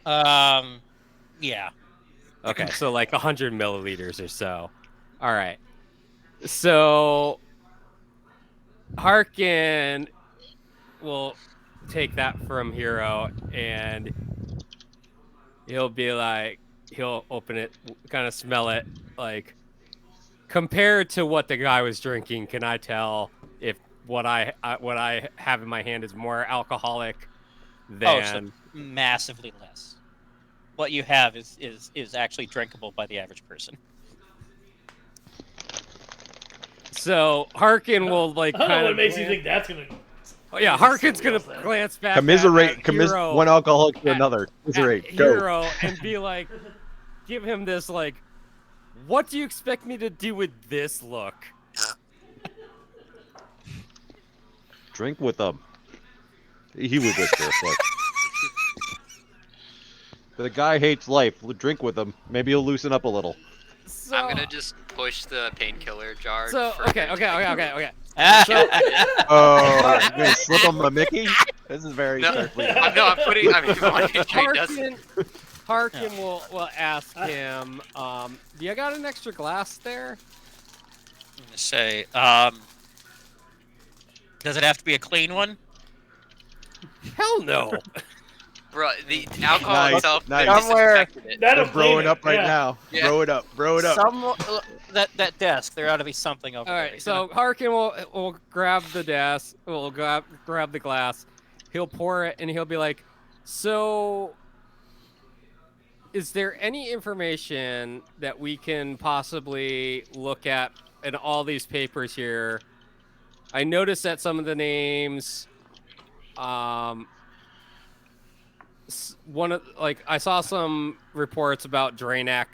Yeah. Okay, so like 100 milliliters or so. All right. So Harkin will take that from Hero, and he'll be like, he'll open it, kind of smell it, like, compared to what the guy was drinking, can I tell if what I have in my hand is more alcoholic than? Massively less. What you have is actually drinkable by the average person. So Harkin will like I don't know kind what of makes you think that's gonna. Oh yeah, Harkin's gonna glance back. Commiserate. At Hero, one alcoholic to another. Commiserate. Go. Hero, and be like, give him this like, what do you expect me to do with this look? Drink with them. He would whisper. Look. The guy hates life. Drink with him. Maybe he'll loosen up a little. So, I'm gonna just push the painkiller jar. So okay. So, Oh, you're gonna slip him a Mickey? This is very carefully. I'm putting. I mean, come on, he does. Harkin will ask him, do you got an extra glass there? I'm gonna say, does it have to be a clean one? Hell no. Bro, the alcohol Nice, itself nice. disinfected it. That'll They're growing clean up it, right yeah. now. Yeah. Grow it up. Grow it up. That desk, there ought to be something over All there. right, so Harkin will grab the desk, will grab the glass, he'll pour it, and he'll be like, so is there any information that we can possibly look at in all these papers here? I noticed that some of the names, I saw some reports about Draenak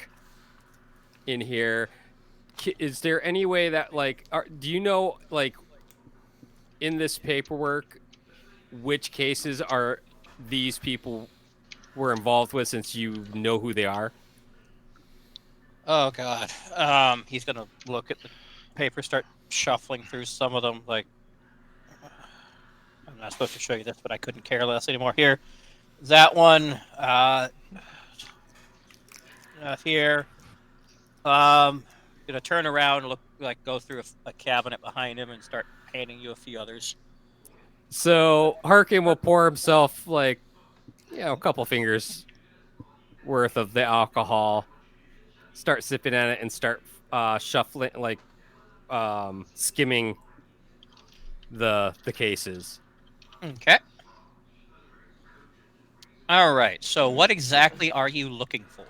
in here. Is there any way that do you know in this paperwork which cases are these people were involved with, since you know who they are? Oh god. He's gonna look at the paper, start shuffling through some of them. Like, I'm not supposed to show you this, but I couldn't care less anymore. Here, that one. Here. Gonna turn around and go through a cabinet behind him and start handing you a few others. So Harkin will pour himself a couple fingers worth of the alcohol, start sipping at it, and start shuffling, skimming the cases. Okay. All right. So, what exactly are you looking for?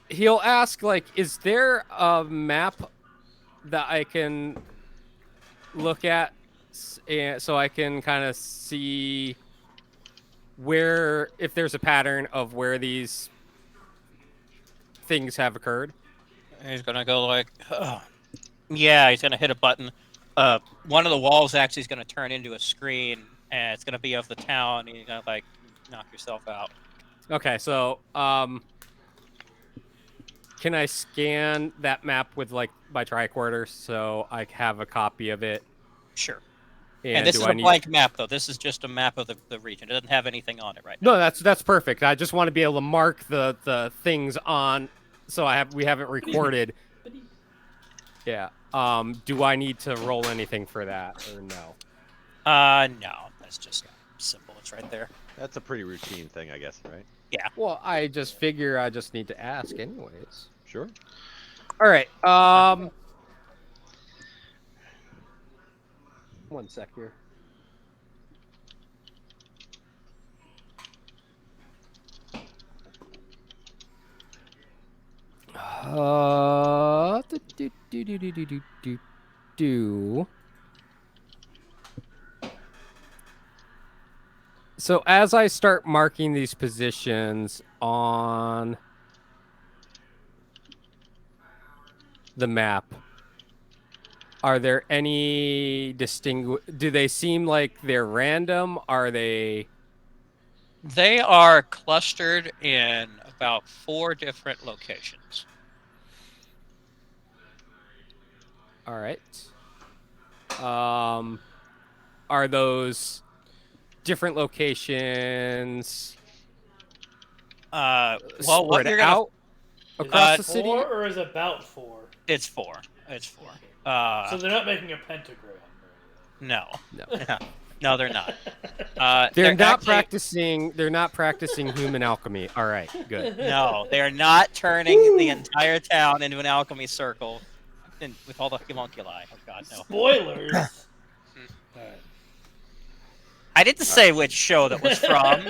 He'll ask, is there a map that I can look at, so I can kind of see if there's a pattern of where these things have occurred? He's gonna go yeah. He's gonna hit a button. One of the walls actually is gonna turn into a screen, and it's gonna be of the town. And you're gonna knock yourself out. Okay, so can I scan that map with my tricorder so I have a copy of it? Sure. And this is a blank map, though. This is just a map of the region. It doesn't have anything on it right now. No, that's perfect. I just want to be able to mark the things on So we haven't recorded. Yeah. Do I need to roll anything for that or no? No, that's just simple. It's right there. That's a pretty routine thing, I guess, right? Well, I just figure I just need to ask anyways. Sure. All right. One sec here. Do. So as I start marking these positions on the map, are there any do they seem like they're random? Are they? They are clustered in about 4 different locations. All right. Are those different locations? Well, Spread what you're gonna out across the city? 4 or is it about 4? it's 4. It's 4. So they're not making a pentagram. No, No. no, they're not. They're not actually- practicing. They're not practicing human alchemy. All right, good. No, they are not turning the entire town into an alchemy circle, and with all the homunculi. Oh God, no! Spoilers. Alright. I didn't say which show that was from.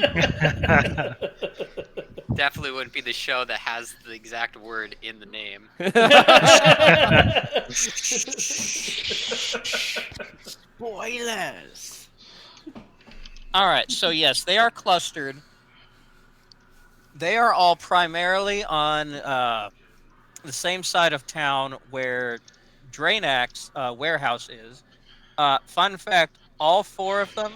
Definitely wouldn't be the show that has the exact word in the name. Spoilers. All right, so yes, they are clustered. They are all primarily on the same side of town where Draenak's warehouse is. Fun fact: all 4 of them,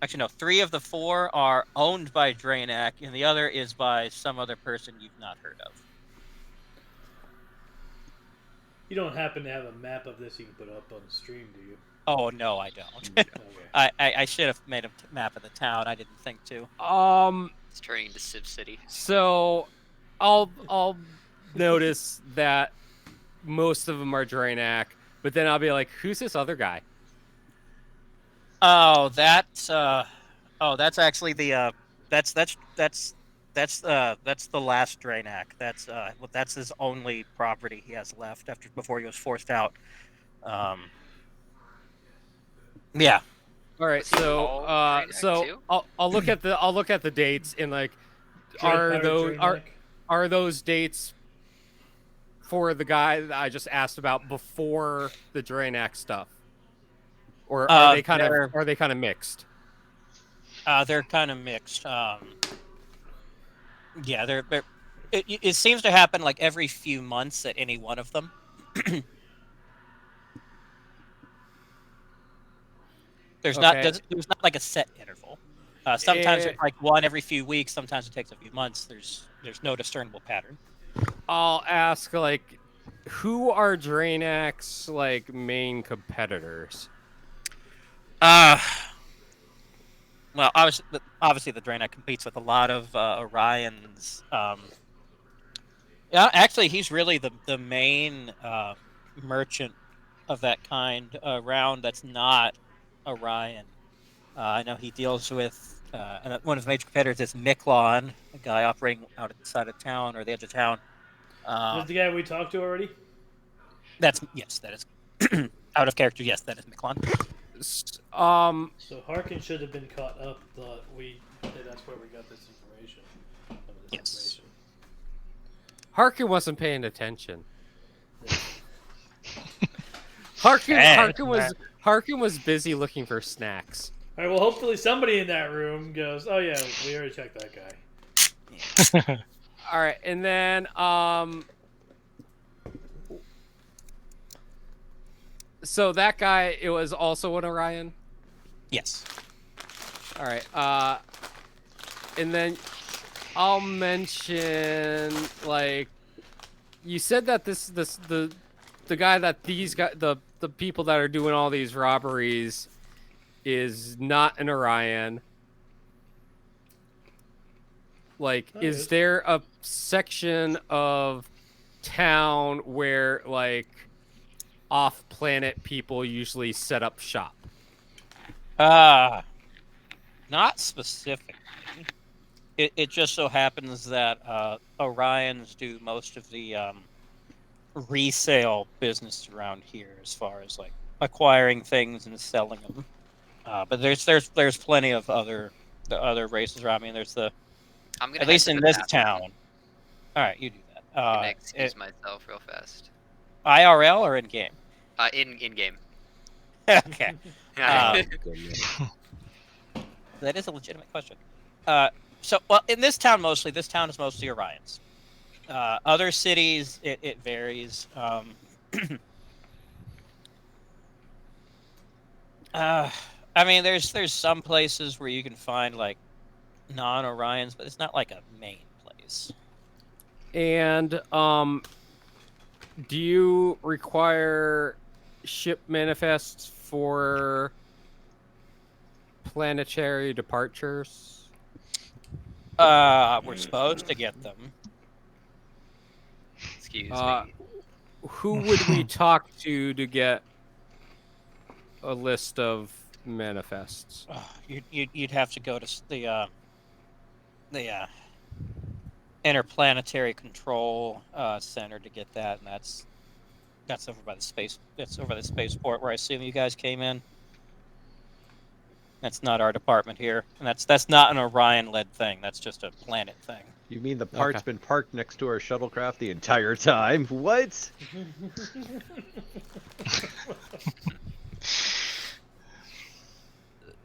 actually no, 3 of the 4 are owned by Draenak, and the other is by some other person you've not heard of. You don't happen to have a map of this you can put up on the stream, do you? Oh no, I don't. Okay. I should have made a map of the town. I didn't think to. It's turning into Civ City. So, I'll notice that most of them are Draenak, but then I'll be like, "Who's this other guy?" Oh, that's actually the that's the last Draenak. That's his only property he has left before he was forced out. Yeah. All right, so all Draenak too? I'll look at the dates and like, Draenei. are those dates for the guy that I just asked about before the Draenak stuff, or are they kind of mixed? They're kind of mixed. Yeah, they're it seems to happen like every few months at any one of them. There's not like a set interval. Sometimes it's like one every few weeks. Sometimes it takes a few months. There's no discernible pattern. I'll ask like, who are Draenak's like main competitors? Well, obviously the Draenei competes with a lot of Orion's. Yeah, actually, he's really the main merchant of that kind around. That's not Orion. I know he deals with one of his major competitors is Miklon, a guy operating outside of town or the edge of town. Is the guy we talked to already? That is out of character. Yes, that is Miklon. So Harkin should have been caught up, but that's where we got this information. Yes. Harkin wasn't paying attention. Harkin was busy looking for snacks. All right. Well, hopefully somebody in that room goes, "Oh yeah, we already checked that guy." All right, and then so that guy, it was also an Orion. Yes. All right. And then I'll mention like, you said that the guy that these guys, the people that are doing all these robberies is not an Orion. Like, is there a section of town where like off-planet people usually set up shop? Not specifically. It just so happens that Orions do most of the resale business around here, as far as like acquiring things and selling them. But there's plenty of the other races around. I mean, there's the I'm gonna at head least to in the this bathroom. town. All right, you do that. I'm gonna excuse myself real fast. IRL or in game? In game. Okay, Oh, goodness. that is a legitimate question. So well, in this town mostly, this town is mostly Orions. Other cities, it varies. I mean, there's some places where you can find like non-Orions, but it's not like a main place. And do you require ship manifests for planetary departures? We're supposed to get them. Excuse Uh, me. Who would we talk to get a list of manifests? You'd have to go to the interplanetary control center to get that, and that's over by the space. That's over the spaceport where I assume you guys came in. That's not our department here, and that's not an Orion-led thing. That's just a planet thing. You mean the part's Okay. been parked next to our shuttlecraft the entire time? What?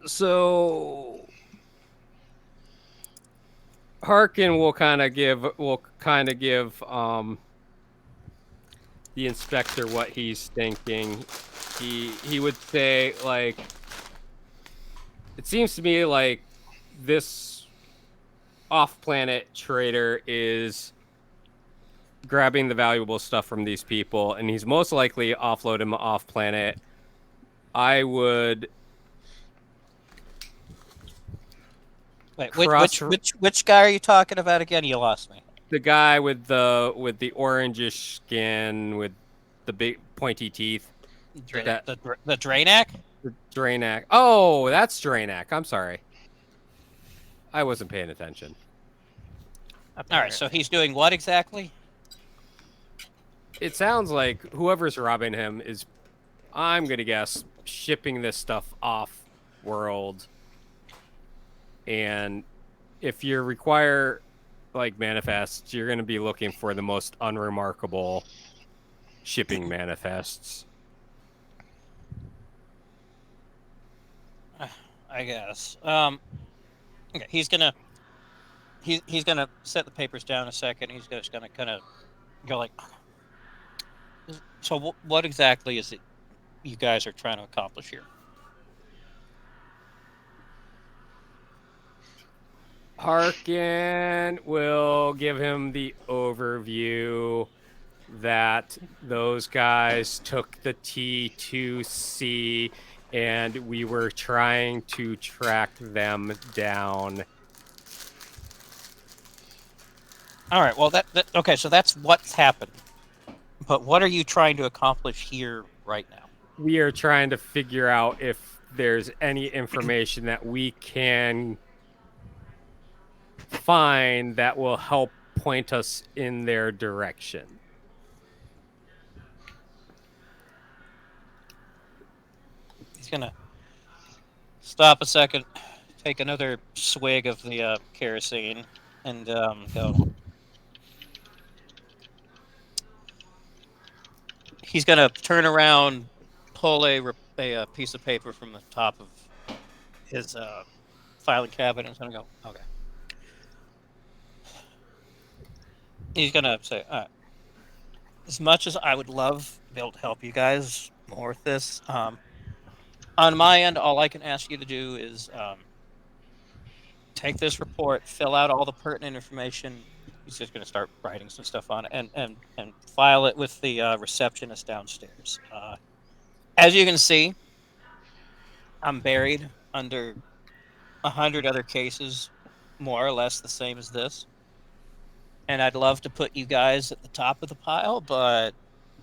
So Harkin will kind of give the inspector what he's thinking. He would say, like, it seems to me like this off-planet trader is grabbing the valuable stuff from these people, and he's most likely offload him off-planet. I would Wait, Cross- which guy are you talking about again? You lost me. the guy with the orangish skin with the big pointy teeth. The Draenac? The Draenac. Oh, that's Draenac. I'm sorry. I wasn't paying attention. All right, so he's doing what exactly? It sounds like whoever's robbing him is, I'm going to guess, shipping this stuff off world. And if you require like manifests, you're going to be looking for the most unremarkable shipping manifests. I guess. Okay, he's gonna set the papers down a second. He's just gonna kind of go like, so what exactly is it you guys are trying to accomplish here? Harkin will give him the overview that those guys took the T2C and we were trying to track them down. All right. Well, okay. So that's what's happened. But what are you trying to accomplish here right now? We are trying to figure out if there's any information that we can find that will help point us in their direction. He's gonna stop a second, take another swig of the kerosene, and go. He's gonna turn around, pull a piece of paper from the top of his filing cabinet, and he's gonna go, okay. He's gonna say, all right, as much as I would love to be able to help you guys more with this, on my end, all I can ask you to do is take this report, fill out all the pertinent information. He's just going to start writing some stuff on it and file it with the receptionist downstairs. As you can see, I'm buried under 100 other cases, more or less the same as this. and I'd love to put you guys at the top of the pile, but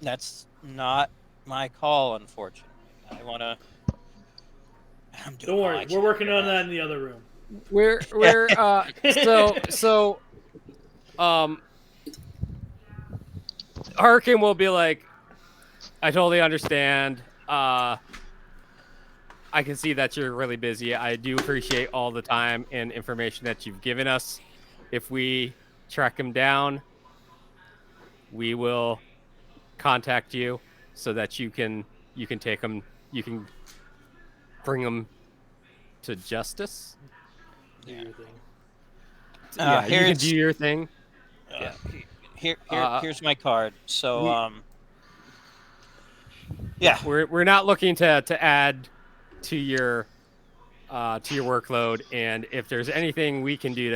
that's not my call, unfortunately. I want to. I'm doing Don't all worry, I we're can working here. on that in the other room. We're Harkin will be like, I totally understand. I can see that you're really busy. I do appreciate all the time and information that you've given us. If we track him down, we will contact you so that you can take him, you can bring him to justice. Do your thing. Yeah, you can here's do your thing. uh, Yeah. here's my card. So we- yeah, we're not looking to add to your workload, and if there's anything we can do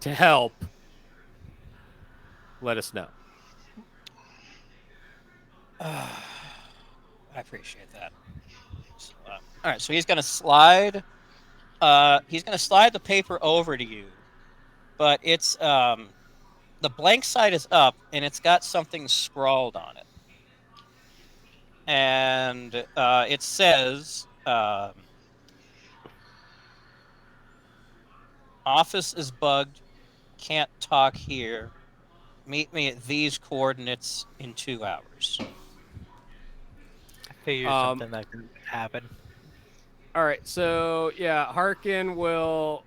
to help, let us know. I appreciate that. So, all right, so he's gonna slide. He's gonna slide the paper over to you, but it's the blank side is up, and it's got something scrawled on it, and it says, "Office is bugged. Can't talk here. Meet me at these coordinates in 2 hours." I figured something like that would happen. All right, so yeah, Harkin will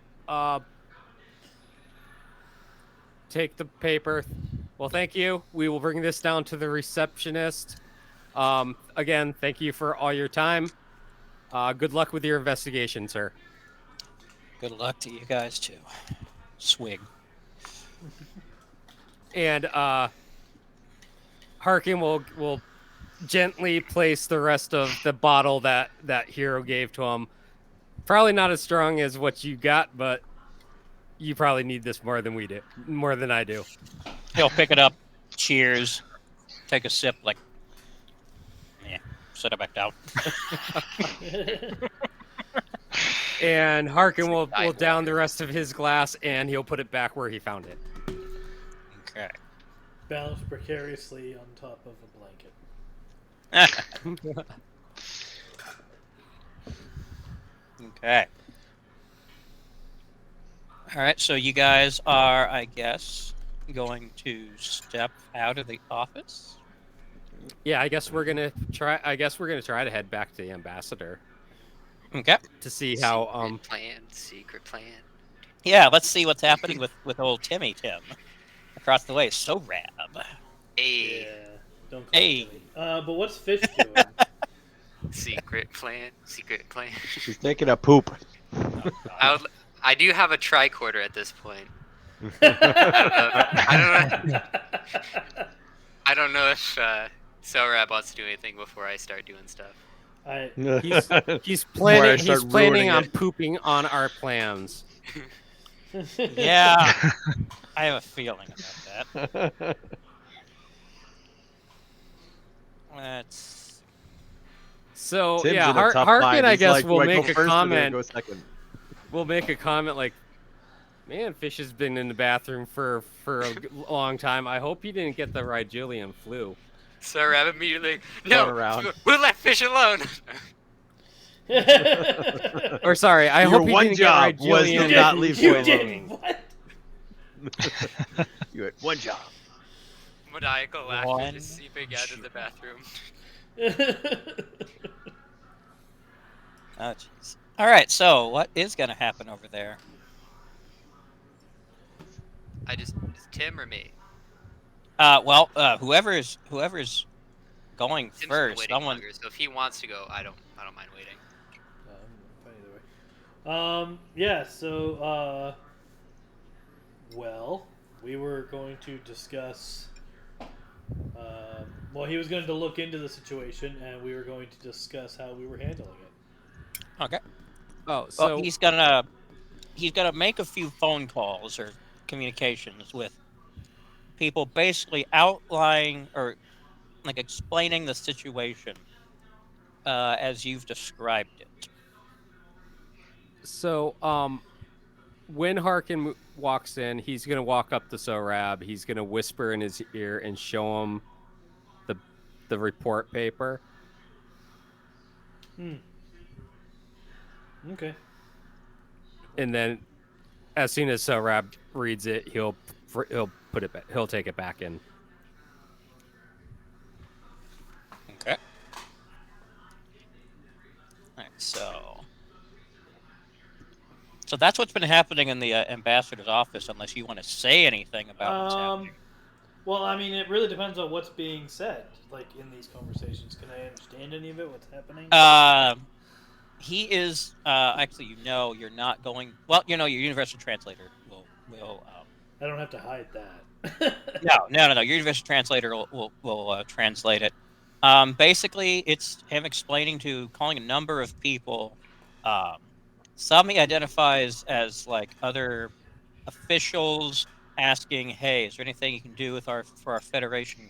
take the paper. Well, thank you. We will bring this down to the receptionist. Again, thank you for all your time. Good luck with your investigation, sir. Good luck to you guys too. Swig. And Harkin will gently place the rest of the bottle that Hero gave to him. Probably not as strong as what you got, but you probably need this more than I do. He'll pick it up, cheers, take a sip, like, yeah, set it back down. And Harkin will down the rest of his glass, and he'll put it back where he found it. Okay. Balanced precariously on top of a blanket. Okay. All right, so you guys are, I guess, going to step out of the office. Yeah, I guess we're gonna try to head back to the ambassador Okay. to see how secret plan. Yeah, let's see what's happening with old Tim across the way. So rab. A Yeah, don't call Hey. it Timmy. But what's Fish doing? secret plan. She's taking a poop. I do have a tricorder at this point. I don't know if Selrab wants to do anything before I start doing stuff. he's Before I planning start ruining on it. pooping on our plans. Yeah, I have a feeling about that. Let's. So Tim's yeah, in a tough Harkin, bind. I He's guess, like, will do I go make a first or do I comment. go second? We'll make a comment like, "Man, Fish has been in the bathroom for a long time. I hope he didn't get the Rigelian flu." Selrab immediately, Going no, around. we'll let Fish alone. Or sorry, I Your hope he one didn't job get was Rigelian. to not leave you her did alone. what? You had one job. Maniacal laughter One just seeping out of the bathroom. Oh, jeez. All right. So, what is going to happen over there? Is Tim or me? Well, whoever's going Tim's been first. waiting Someone. longer, so if he wants to go, I don't mind waiting. Fine either way. Yeah. So, well, we were going to discuss. Well, he was going to look into the situation, and we were going to discuss how we were handling it. Okay. Oh, Well, so he's gonna make a few phone calls or communications with people, basically outlining or like explaining the situation as you've described it. So when Harkin walks in, he's gonna walk up to Sorab. He's gonna whisper in his ear and show him the report paper. Okay. And then, as soon as Sorab reads it, he'll put it back. He'll take it back in. Okay. All right, so that's what's been happening in the ambassador's office. Unless you want to say anything about what's happening. Well, I mean, it really depends on what's being said, like in these conversations. Can I understand any of it? What's happening? He is actually, you're not going. Well, your universal translator will. I don't have to hide that. No. Your universal translator will translate it. Basically, it's him calling a number of people. Some he identifies as like other officials, asking, "Hey, is there anything you can do for our Federation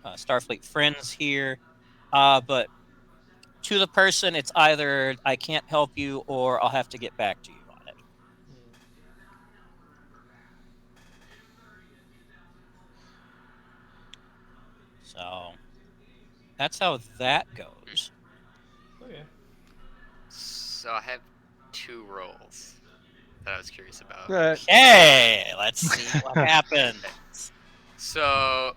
Starfleet friends here?" But to the person, it's either I can't help you or I'll have to get back to you on it. So that's how that goes. Okay. So I have 2 roles that I was curious about. Okay, let's see what happens. So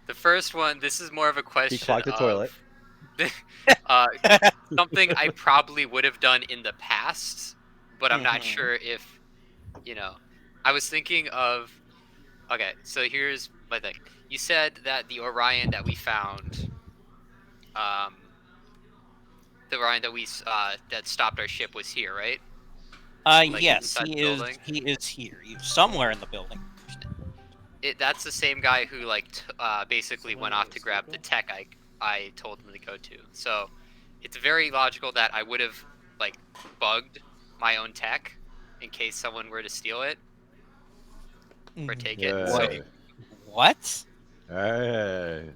the first one, this is more of a question He clogged the of toilet. something I probably would have done in the past, but I'm not Mhm. sure if, I was thinking of, okay, so here's my thing. You said that the Orion that we found, the Orion that that stopped our ship was here, right? Like, Yes, inside the building? he is here. He's somewhere in the building. That's the same guy who basically Someone went in off a to grab the circle? tech I told him to go to. So it's very logical that I would have bugged my own tech in case someone were to steal it or take it. So Wait, what? I don't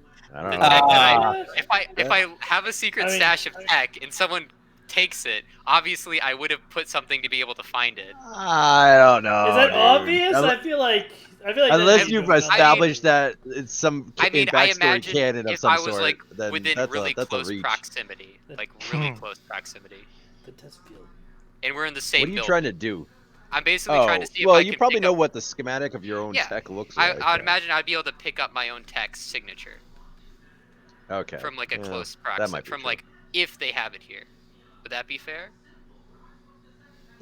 the know tech about that that. if I have a secret I mean- stash of tech and someone takes it, obviously I would have put something to be able to find it. I don't know. Is that dude. obvious? Unle- I feel like Unless that you've needs to have established that it's some I mean, I backstory imagine canon of if some I was sort, then within that's really a close reach. proximity, really close proximity, the test field. and we're in the same What are you building. trying to do? I'm basically trying to see if well, I you can probably pick know up. what the schematic of your own Yeah, tech looks I like. would imagine I'd be able to pick up my own tech's signature Okay. from a close that proximity, might be from true. if they have it here. Would that be fair?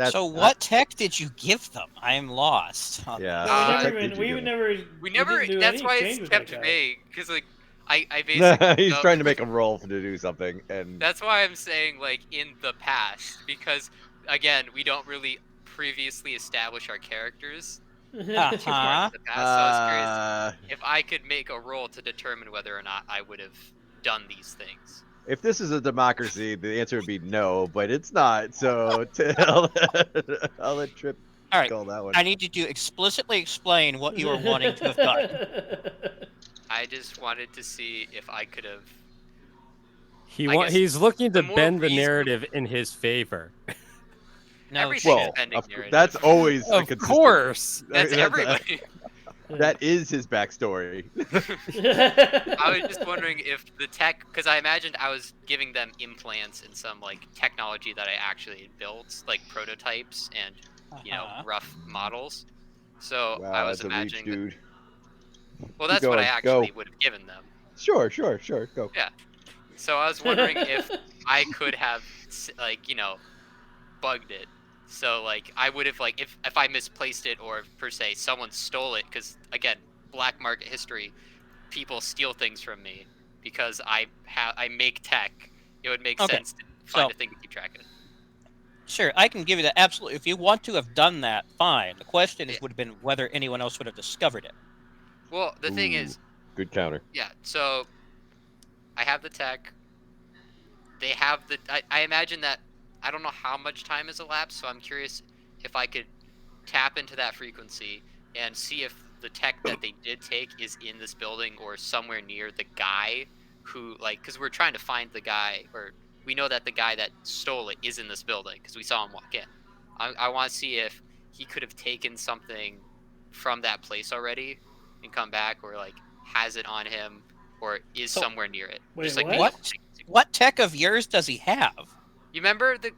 So what tech did you give them? I'm lost. Yeah. No, what we tech never did even. you We give would him? never. We never. didn't do That's any why exchange it's with kept that guy. vague because I basically He's trying to make him roll to do something, and That's why I'm saying in the past because again we don't really previously establish our characters too far into the past. So I was curious if I could make a roll to determine whether or not I would have done these things. if this is a democracy, the answer would be no, but it's not. So I'll let Trip All right. call that one. I need you to explicitly explain what you are wanting to have done. I just wanted to see if I could have. He's looking to the more bend the reasonable- narrative in his favor. No Everything's shit. bending narrative. That's always a Of consistent. course. That's everybody. That is his backstory. I was just wondering if the tech, because I imagined I was giving them implants and some technology that I actually built, like prototypes and rough models. So Wow, I was that's a reach, imagining. dude. Well, Keep that's what I going, actually go. would have given them. Sure, go. Yeah. So I was wondering if I could have bugged it. So I would have if I misplaced it or per se someone stole it, because again, black market history, people steal things from me because I make tech. It would make Okay, sense to find so- a thing to keep track of it. Sure, I can give you that. Absolutely. If you want to have done that, fine. The question Yeah. would have been whether anyone else would have discovered it. Well, the thing Ooh, is, good counter. yeah. So I have the tech. They have the. I imagine that I don't know how much time has elapsed, so I'm curious if I could tap into that frequency and see if the tech that they did take is in this building or somewhere near the guy who because we're trying to find the guy, or we know that the guy that stole it is in this building because we saw him walk in. I want to see if he could have taken something from that place already and come back, or like has it on him, or is So- somewhere near it. Wait, Just like what? What tech of yours does he have? You remember like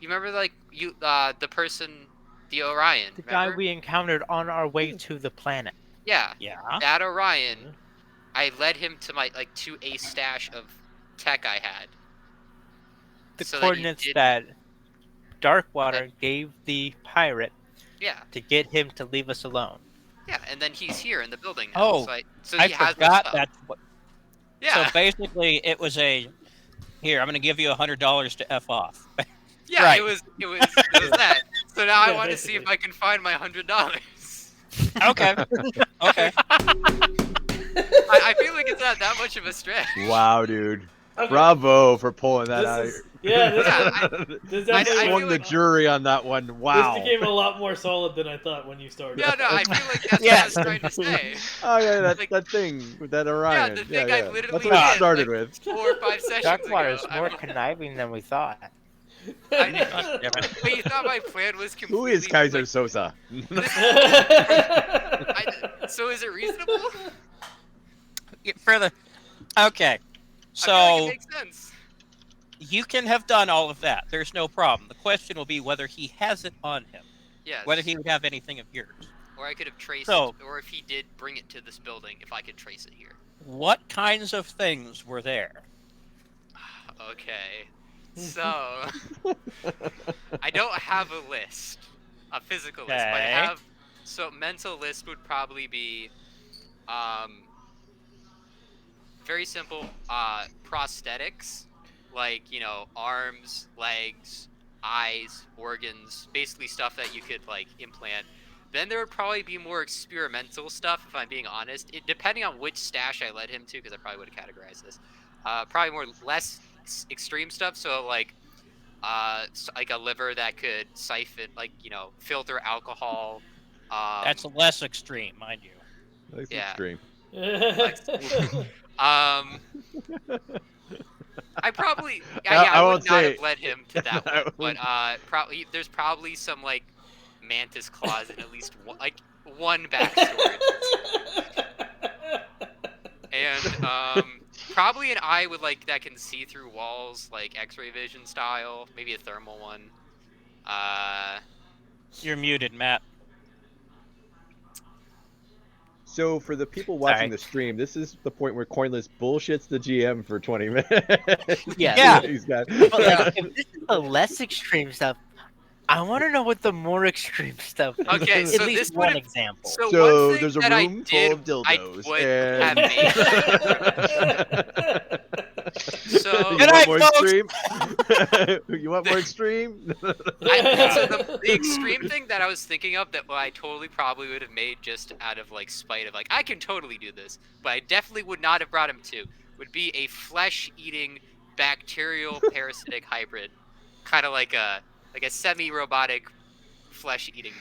the person, the Orion. The guy remember? we encountered on our way to the planet. Yeah, Yeah. that Orion. I led him to a stash of tech I had. The So that he coordinates didn't- that Darkwater gave the pirate Yeah, to get him to leave us alone. yeah, and then he's here in the building now. Oh, so I he has the forgot stuff. that's what. Yeah, So basically, it was a. Here, I'm going to give you $100 to f off. yeah, right. it was that. So now I Yeah, want to see if basically. I can find my $100. Okay. Okay. I feel like it's not that much of a stretch. Wow, dude. Okay. Bravo for pulling that This out. is, yeah, this, Yeah, this I definitely feel swung the like- jury on that one. Wow. This became a lot more solid than I thought when you started. Yeah, no, I feel like that's Yeah. what I was trying to say. Oh yeah, that Like- that thing with that Orion. the thing I literally That's what it did, started like, with. 4 or 5 sessions Darkwater ago. is more conniving than we thought. Damn it. But you thought my plan was completely. Who is Kaiser like, Sosa? so is it reasonable? Further. Okay. I feel So like it makes sense. you can have done all of that. There's no problem. The question will be whether he has it on him, Yes. whether he would have anything of yours. Or I could have traced So- it, or if he did bring it to this building, if I could trace it here. What kinds of things were there? Okay. So I don't have a list, a physical list, but I Okay. have. So mental list would probably be, very simple. Prosthetics, like arms, legs, eyes, organs, basically stuff that you could like implant. Then there would probably be more experimental stuff, if I'm being honest. Depending on which stash I led him to, because I probably would have categorized this. Probably less extreme stuff. So like a liver that could siphon, filter alcohol. That's less extreme, mind you. That's Yeah. extreme. I probably, I I won't would not say- have led him to that I one, but probably there's probably some like mantis claws in at least one backstory, and probably an eye with that can see through walls, like X-ray vision style, maybe a thermal one. You're muted, Matt. So for the people watching Sorry. the stream, this is the point where Coinless bullshits the GM for 20 minutes. Yeah. He's got. But like, if this is the less extreme stuff, I want to know what the more extreme stuff is. Okay, At so least this one would've- example. So, So one thing there's a that I room did, full of I dildos, would and have So you Good want night, more folks. extreme? You want more extreme? so the extreme thing that I was thinking of that I totally probably would have made just out of spite of I can totally do this, but I definitely would not have brought him to, would be a flesh-eating bacterial parasitic hybrid, kind of like a semi-robotic flesh-eating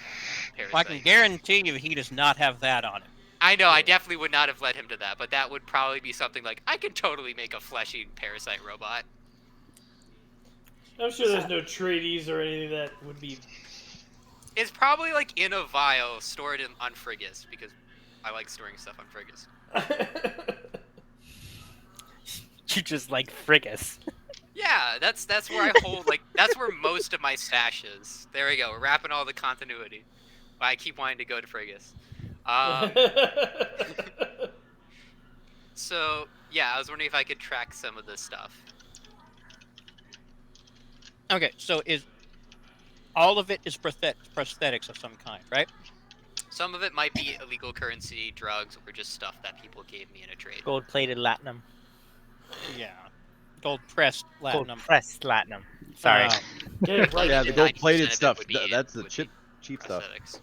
parasite. I can guarantee you he does not have that on him. I know, I definitely would not have led him to that, but that would probably be something I can totally make a flesh-eating parasite robot. I'm sure there's no treaties or anything that would be. It's probably in a vial stored on Frigus, because I like storing stuff on Frigus. You just like Frigus. Yeah, that's where I hold that's where most of my stash is. There we go. We're wrapping all the continuity. I keep wanting to go to Frigus. So yeah, I was wondering if I could track some of this stuff. Okay, so all of it is prosthetics of some kind, right? Some of it might be illegal currency, drugs, or just stuff that people gave me in a trade. Gold-plated latinum. Yeah. Gold pressed platinum. Gold-pressed latinum. Sorry. Get it right. Yeah, the 90% gold-plated of it stuff. would be- That's the would be cheap stuff. prosthetics.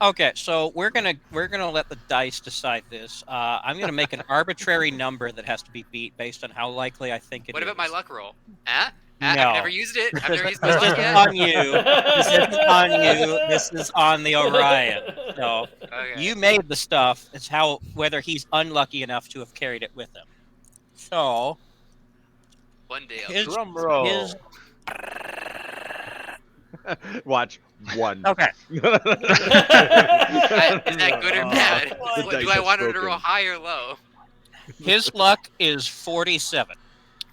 Okay, so we're gonna let the dice decide this. I'm gonna make an arbitrary number that has to be beat based on how likely I think it is. What about my luck roll? Huh? No. I've never used it. I've never used my This luck isn't yet. on you. This isn't on you. This is on the Orion. So Okay. you made the stuff. It's whether he's unlucky enough to have carried it with him. So One day. I'll his, Drum roll. his Watch 1. Okay. Is that good or bad? The Do dice I have want her to roll spoken. high or low? His luck is 47.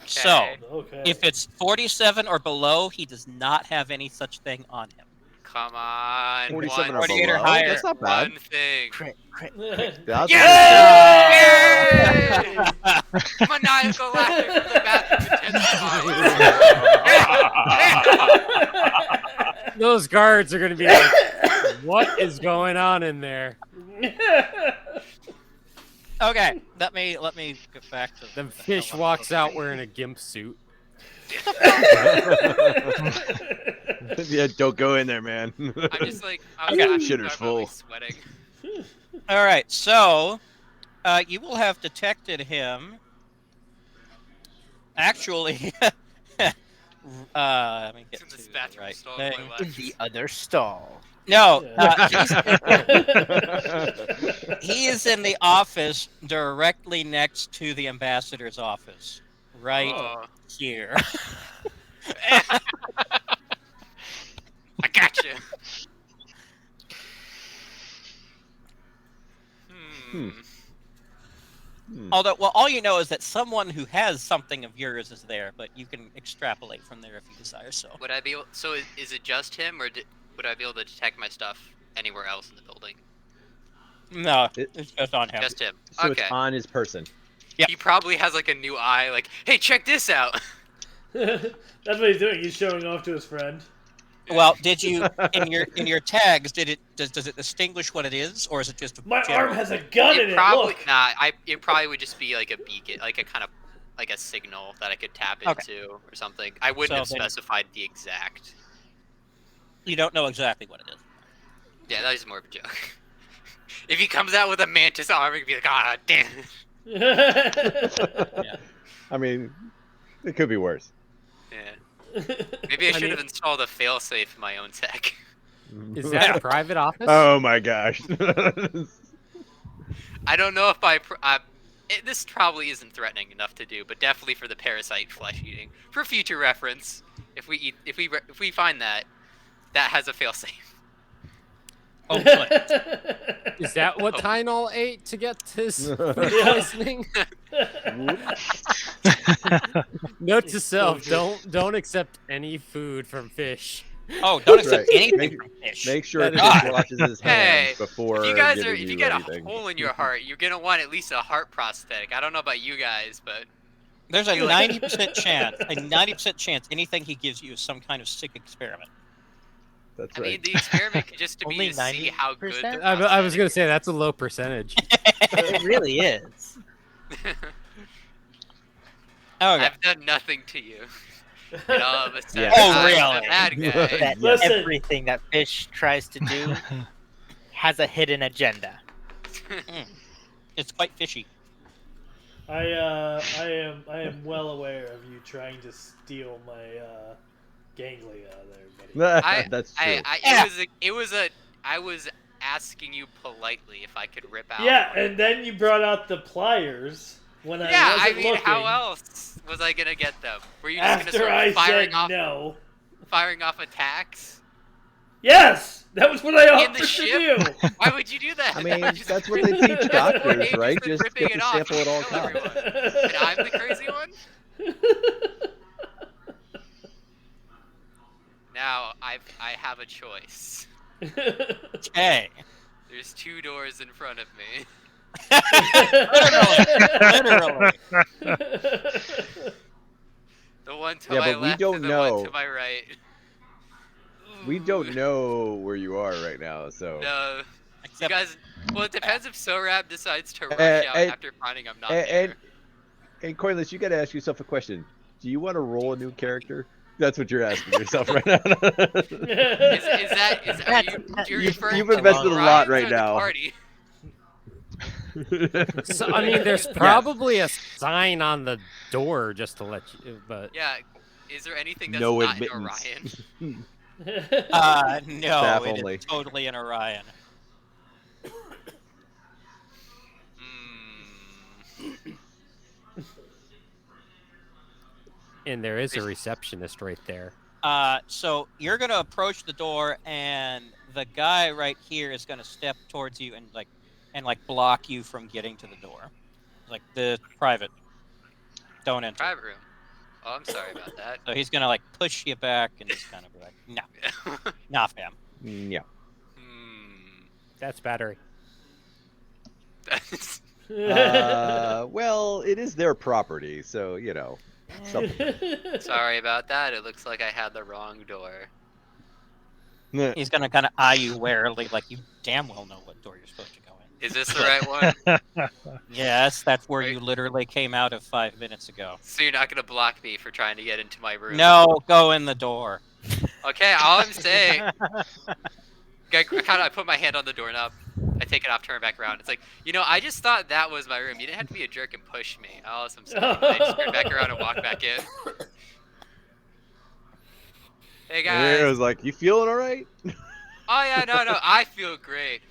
So Okay. Okay. if it's 47 or below, he does not have any such thing on him. Come on. 47 one, or 48 or below? higher. That's not bad. one thing. Crit. That's Yay! Maniacal laughter from the bathroom. Those guards are gonna be like, "What is going on in there?" Okay, let me get back to Then Fish walks out wearing a gimp suit. Yeah, don't go in there, man. I'm just like, I was Okay. laughing, Shitter's so I'm probably full. sweating. All right, so you will have detected him. Actually, let me get In to this the bathroom right stall to my thing. left. In the other stall. No, Yeah. he is in the office directly next to the ambassador's office, right Oh. here. I gotcha. Although, well, all you know is that someone who has something of yours is there, but you can extrapolate from there if you desire. So, Would I be able? So is it just him, or would I be able to detect my stuff anywhere else in the building? no, It- it's just on him. Just him. So Okay. it's on his person. Yep. He probably has like a new eye. Like, hey, check this out. That's what he's doing. He's showing off to his friend. Well, did you in your tags? Does it distinguish what it is, or is it just a My general? arm has a gun in It it. probably Look. It probably would just be like a beacon, like a kind of like a signal that I could tap Okay. into or something. I wouldn't have So then- specified the exact. You don't know exactly what it is. Yeah, that was more of a joke. If he comes out with a mantis arm, he'd be like, ah, damn. I mean, it could be worse. Yeah. Maybe I should have installed a failsafe in my own tech. Is that a private office? Oh my gosh. I don't know if this probably isn't threatening enough to do, but definitely for the parasite flesh eating, for future reference. If we find that has a failsafe. Oh, good. Is that what Tylenol ate to get this food Yeah. poisoning? Note to self: don't accept any food from fish. Oh, don't accept Right. anything from fish. Make sure That Fish is- washes his hands Hey, before If you guys giving if you you get anything. a hole in your heart, you're gonna want at least a heart prosthetic. I don't know about you guys, but There's a You like- 90% chance. A 90% chance anything he gives you is some kind of sick experiment. That's I right. mean the experiment could just to be Only to see how good. 90%? the I was prosthetic gonna say that's a low percentage. It really is. Oh, okay. I've done nothing to you. And all of a sudden, Yeah. Oh, I'm really? the bad guy. That Listen. everything that Fish tries to do has a hidden agenda. It's quite fishy. I am well aware of you trying to steal my ganglia there, buddy. That's true. I was asking you politely if I could rip out. Yeah, one. and then you brought out the pliers when I Yeah, wasn't I mean, looking. how else was I gonna get them? Were you just After gonna I start said no. firing off attacks? Yes, that was what I In the offered to ship? do. Why would you do that? I mean, Just- that's what they teach that's more doctors, right? dangerous than Just ripping get it the off sample and at all kill costs. everyone. And I'm the crazy one. Now I have a choice. Hey. There's 2 doors in front of me. Literally. The one to Yeah, my but we left don't and the know. one to my right. We Ooh. don't know where you are right now, so. No. You Except guys, well, it depends if Sorab decides to rush out and- after finding I'm not And, there. and Coinless, you got to ask yourself a question. Do you want to roll a new character? That's what you're asking yourself right now. Are you referring you've to invested the a lot Orions right or the now. Party? So, I mean, there's probably a sign on the door just to let you. But Yeah. Is there anything that's No not admittance. in Orion? no, Staff it only. is totally an Orion. and there is a receptionist right there. So you're gonna approach the door, and the guy right here is gonna step towards you and block you from getting to the door. Like the private, don't enter. Private room. Oh, I'm sorry about that. So he's gonna push you back and just kind of be like, no, nah, fam. Yeah. That's battery. Well, it is their property, so something. Sorry about that. It looks like I had the wrong door. He's gonna kind of eye you warily, like you damn well know what door you're supposed to go in. Is this the right one? Yes, that's where Right. you literally came out of 5 minutes ago. So you're not gonna block me for trying to get into my room? No, go in the door. Okay, all I'm saying. I put my hand on the doorknob. I take it off, turn it back around. It's like, I just thought that was my room. You didn't have to be a jerk and push me. Oh, I'm sorry. I just turned back around and walked back in. Hey guys. It was like, you feeling all right? Oh yeah, no, I feel great.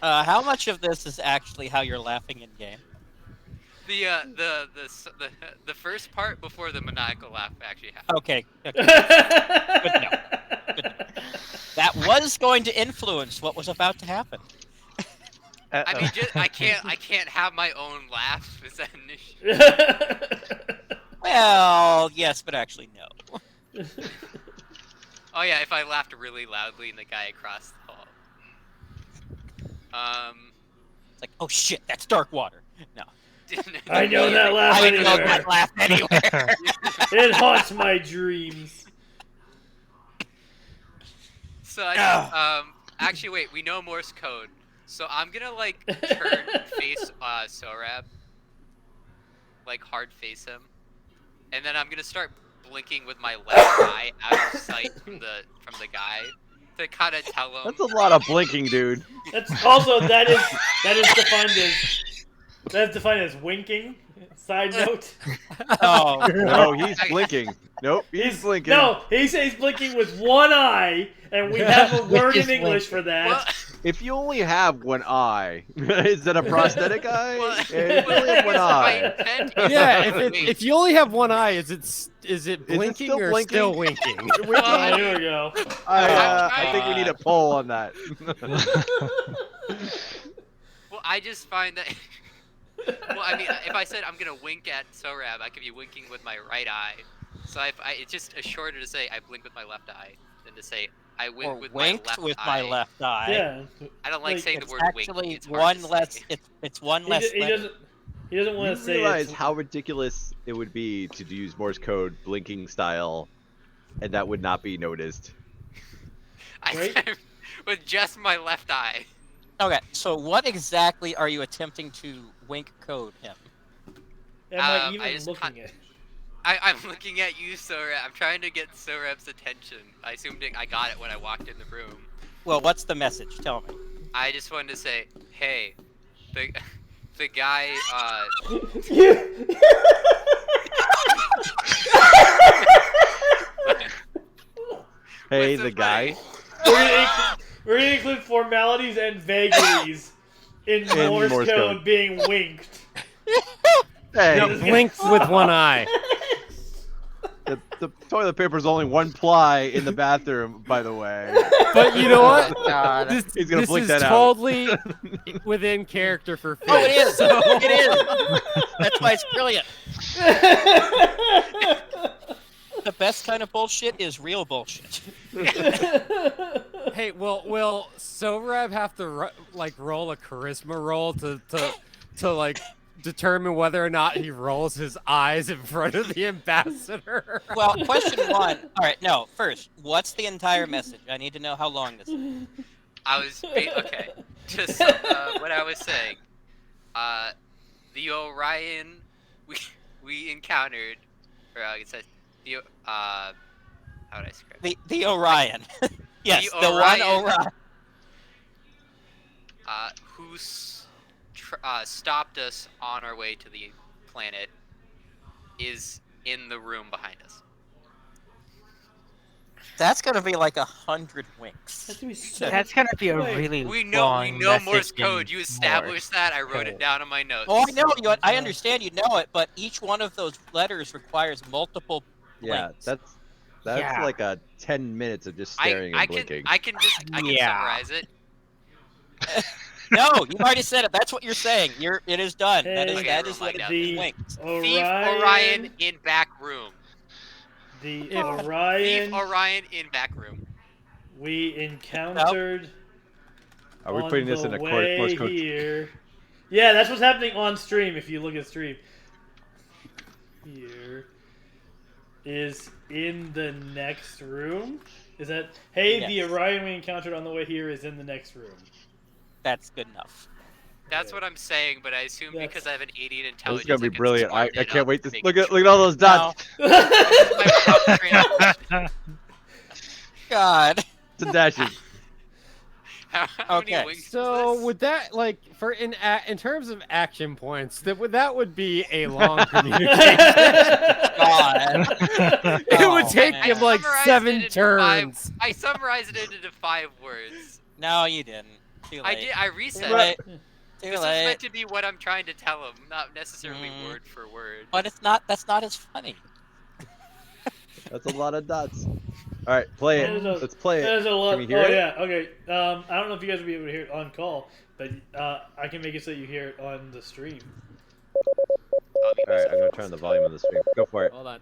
How much of this is actually how you're laughing in game? The first part before the maniacal laugh actually happened. Okay. Good to know. That was going to influence what was about to happen. I mean, I can't have my own laugh. Is that an issue? Well, yes, but actually no. Oh yeah, if I laughed really loudly and the guy across the hall. It's like, oh shit, that's dark water. No. I know that laugh I anywhere. know that laugh anywhere. It haunts my dreams. So actually, wait. We know Morse code, so I'm gonna turn face Sorab, hard face him, and then I'm gonna start blinking with my left eye out of sight from the guy to kind of tell him. That's a lot of blinking, dude. That's also that is defined as winking. Side note. Oh, No, he's blinking. Nope, he's blinking. No, he says blinking with one eye, and we have a word in Just English for that. Well, If you only have one eye, is that a prosthetic eye? Well, If you only have one my eye. intent is Yeah, to wink. if you only have one eye, is it blinking still or blinking? still winking? Ah, here we go. I think we need a poll on that. Well, I just find that. Well, I mean, if I said I'm gonna wink at Sorab, I could be winking with my right eye. So it's just shorter to say I blink with my left eye than to say I wink or with winked my left with eye. my left eye. Yeah. I don't like saying the It's word wink. actually It's hard one to less. say. It's one He, less. he doesn't. He doesn't want You to say realize it's, how ridiculous it would be to use Morse code blinking style, and that would not be noticed. I Right? said with just my left eye. Okay, so what exactly are you attempting to wink code him? Am I I even just looking at? I'm looking at you, Sorab. I'm trying to get Sorab's attention. I assumed I got it when I walked in the room. Well, what's the message? Tell me. I just wanted to say, hey, the guy, Hey, What's the so guy. funny? We're gonna include formalities and vagaries in Morse Morse code code. being winked. Hey, No, blinked with one eye. the toilet paper is only one ply in the bathroom, by the way. But you know what? God. This, He's gonna this blink is that out. totally within character for Finn. Oh, it is. So- It is. That's why it's brilliant. The best kind of bullshit is real bullshit. Hey, will Sovrab have to roll a charisma roll to determine whether or not he rolls his eyes in front of the ambassador? Well, question one. All right, no. First, what's the entire message? I need to know how long this is. Okay. Just what I was saying. The Orion we encountered, or it says the how would I describe it? The Orion. Yes, The the one Orion. Orion. Who stopped us on our way to the planet is in the room behind us. That's gonna be like 100 winks. That's gonna be so. That's gonna be a Wait, really We know long Morse message in code. You established that. I wrote it code. down on my notes. Oh, I know you. I understand you know it, but each one of those letters requires multiple Yeah, blinks. that's Yeah. like a 10 minutes of just staring I and can blinking. I can Yeah. summarize it. No, you've already said it. That's what you're saying. It is done. Hey, that is Okay, that never is what mind, it the winks. Thief Orion in back room. The If- Orion Thief Orion in back room. we encountered Are we on putting this the in a way Morse code? here. Yeah, that's what's happening on stream. If you look at stream, here is in the next room. Is that hey? The Yes. Orion we encountered on the way here is in the next room. That's good enough. That's what I'm saying, but I assume Yes. because I have an 80 in This intelligence, is gonna be I can brilliant. I smart it can't up wait to make look it at all those dots. No. my rough translation. God. It's a dashes. How Okay. many wings So is this? would that like for in terms of action points that would be a long communication. God. It would Oh, take man. him like summarized 7 it into turns. I summarized it into 5 words. No, you didn't. Too I late. did. I Too reset late. it. Too This is late. meant to be what I'm trying to tell him, not necessarily Mm. word for word. But it's not. That's not as funny. That's a lot of dots. All right, play it. There's a- Let's play it. There's a lot. Can we hear Oh it? yeah. Okay. I don't know if you guys will be able to hear it on call, but I can make it so you hear it on the stream. I'll be All right, I'm gonna turn the volume on the stream. Go for it. Hold on.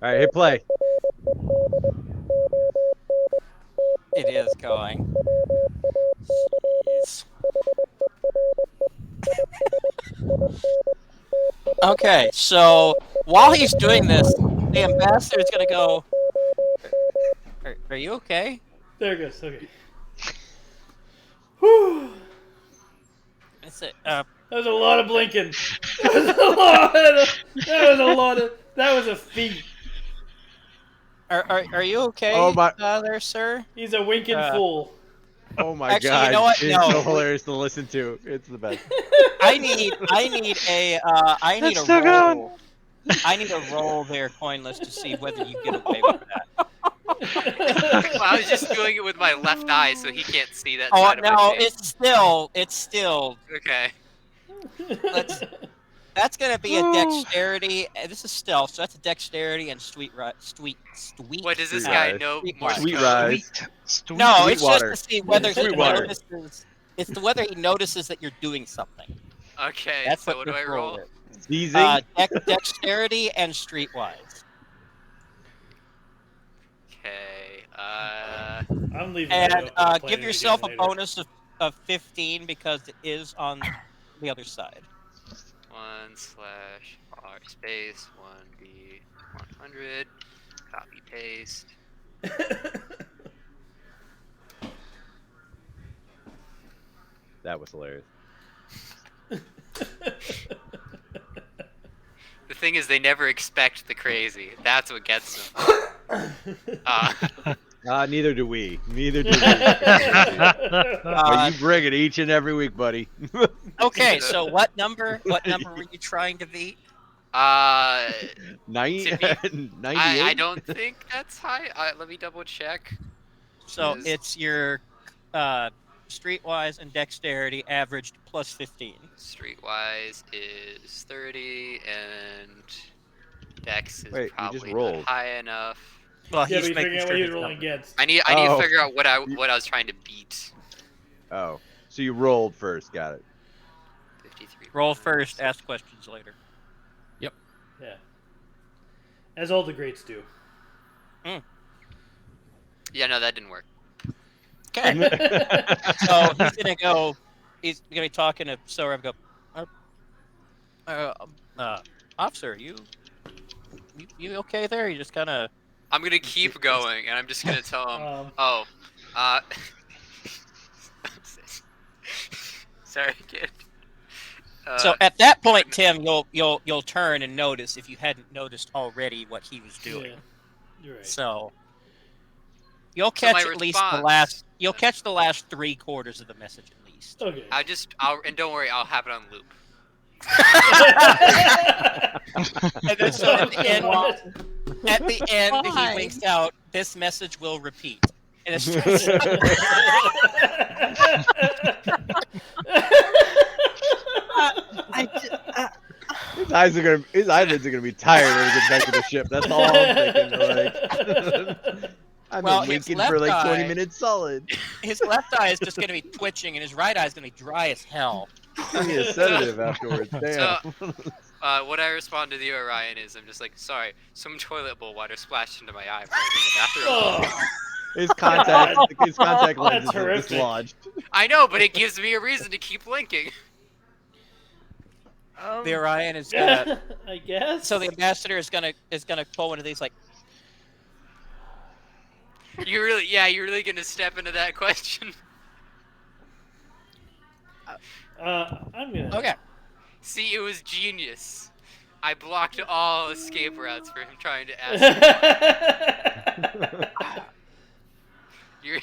All right, hit play. It is going. Jeez. Okay, so while he's doing this, the ambassador is gonna go. Are you okay? There it goes. Okay. Whew. Is it? That was a lot of blinking. That was a lot. That was a lot of. That was a feat. Are you okay? Oh my- There, sir. He's a winking Uh, fool. Oh my Actually, god, you know what? it's No. so hilarious to listen to. It's the best. I need a That's still going. roll. I need a roll there, Coinless, to see whether you get away with that. Well, I was just doing it with my left eye, so he can't see that Oh side of my no, face. it's still. Okay. That's gonna be a Ooh. dexterity. This is stealth, so that's a dexterity and sweet. What does this Sweet guy rise. know? Sweet Morse Sweet code? rise. No, Sweet it's water. just to see whether he Sweet water. notices. It's whether he notices that you're doing something. Okay, That's so what what do this I roll? is. Seizing. Dexterity and streetwise. Okay, I'm leaving. And that open, playing give it yourself a again later. bonus of 15 because it is on the other side. 1/r space 1d 100. Copy paste. That was hilarious. The thing is, they never expect the crazy. That's what gets them. Neither do we. Neither do we. But you bring it each and every week, buddy. Okay, so what number were you trying to beat? 98. I don't think that's high. Let me double check. So Is- it's your streetwise and dexterity averaged plus 15. Streetwise is 30, and Dex is Wait, we just probably rolled. not high enough. Well, Yeah, he's but you're making figuring out sure what his he's rolling number- against. I need to Oh. figure out what I was trying to beat. Oh, so you rolled first. Got it. 53. Roll points. first, ask questions later. Yeah. As all the greats do. Yeah, no, that didn't work. Okay. So he's gonna go. He's gonna be talking to Sorab. Go, officer, you okay there? You just kind of. I'm gonna keep going, and I'm just gonna tell him. Um, Sorry, kid. So at that point, Tim, you'll turn and notice if you hadn't noticed already what he was doing. Yeah, you're right. So you'll catch my at least the response- last. You'll catch the last 3/4 of the message at least. Okay. and don't worry, I'll have it on loop. And then so at the end, he Why? winks out, "This message will repeat." And it's His eyelids are gonna be tired when he gets back to the ship. That's all I'm thinking. Like, I've Well, been his winking for like left 20 eye- minutes solid. his left eye is just going to be twitching, and his right eye is going to be dry as hell. Give me a sedative afterwards. Damn. What I respond to the Orion is, I'm just like, sorry, some toilet bowl water splashed into my eye when I was in the bathroom. Oh, His contact lenses are horrific. dislodged. I know, but it gives me a reason to keep blinking. The Orion is gonna. I guess. So the ambassador is gonna pull one of these like. You're really gonna step into that question? I'm gonna. Okay. See, it was genius. I blocked all escape routes for him trying to ask. You're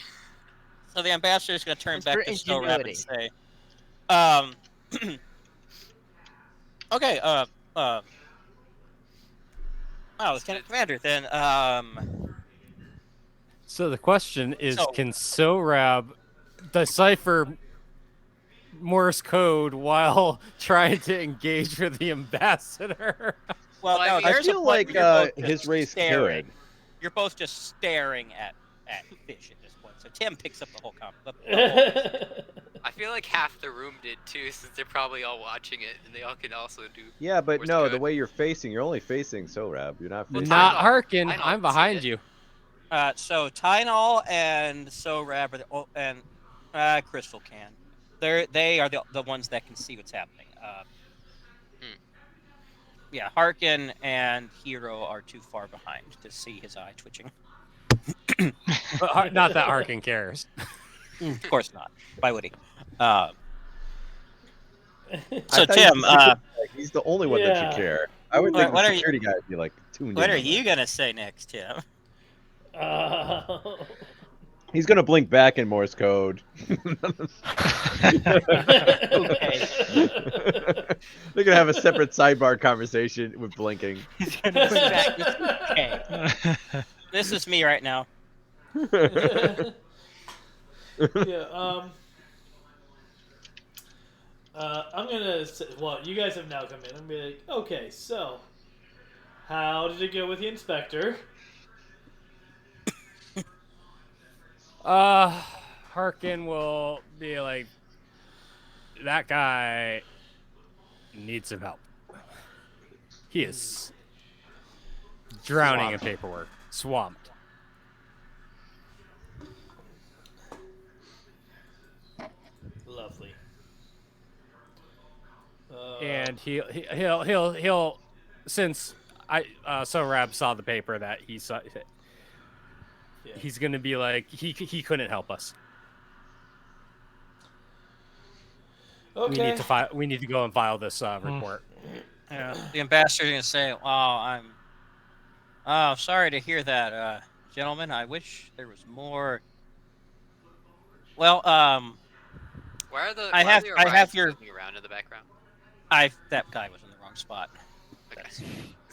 So the ambassador is gonna turn back to Mr. Snowrap and Ingenuity. say, okay. Wow, Lieutenant Commander. Then So the question is, So- can Sorab decipher Morse code while trying to engage with the ambassador? well, Well, I no, mean, I there's a feel point like where you're both his just race staring. could. You're both just staring at fish at this point. So Tim picks up the whole I feel like half the room did too, since they're probably all watching it, and they all can also do. Yeah, but Morse no, code. the way you're facing, you're only facing Sorab. You're not Well, facing. Not Tylenol- Harkin. Tylenol I'm see behind it. you. So Tylenol and Sorab are and Crystal can. They are the ones that can see what's happening. Yeah, Harkin and Hero are too far behind to see his eye twitching. But not that Harkin cares. Of course not. Why would he? I So thought he Tim, was he's the only one that Yeah. should care. I would What- think what the are you- security guy would be like tuned in. what are on you that. gonna say next, Tim? He's gonna blink back in Morse code. Okay. They're gonna have a separate sidebar conversation with blinking. He's gonna put back this. Okay. This is me right now. Yeah. I'm gonna say, well, you guys have now come in. I'm gonna be like, okay, so how did it go with the inspector? Harkin will be like, that guy needs some help. He is drowning in paperwork, swamped. Lovely. And he'll since Sorab saw the paper that he saw, Yeah. he's gonna be like, he couldn't help us. Okay. We need to go and file this report. Yeah. The ambassador's gonna say, "Wow, I'm sorry to hear that, gentlemen. I wish there was more." Well, Why are the I why are have- the I have Orions your- moving around in the background? that guy was in the wrong spot. Okay. It's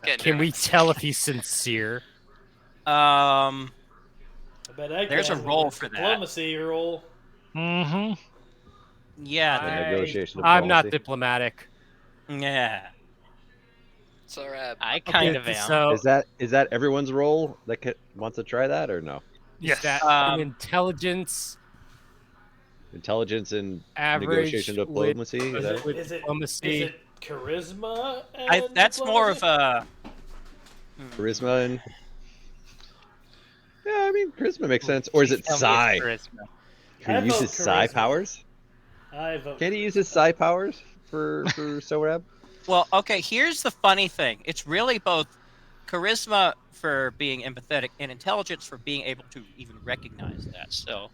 getting Can we nervous. tell if he's sincere? Um, I bet that There's guy a has role for that. diplomacy roll. Mm-hmm. yeah, The there- negotiation I'm not diplomacy. diplomatic. yeah. Sorab. I kind of am. So Is that everyone's role that wants to try that or no? Yes. is that Um, intelligence Intelligence and average negotiation with- diplomacy. Is Is that it, with is it diplomacy? is it charisma? And That's more of diplomacy? a. charisma and? Yeah, I mean charisma makes sense. Or is it Tell me psi? it's charisma. Can I he use vote his psi charisma. powers? I vote. Can he use his psi powers for Sorab? Well, okay. Here's the funny thing. It's really both charisma for being empathetic and intelligence for being able to even recognize that. So,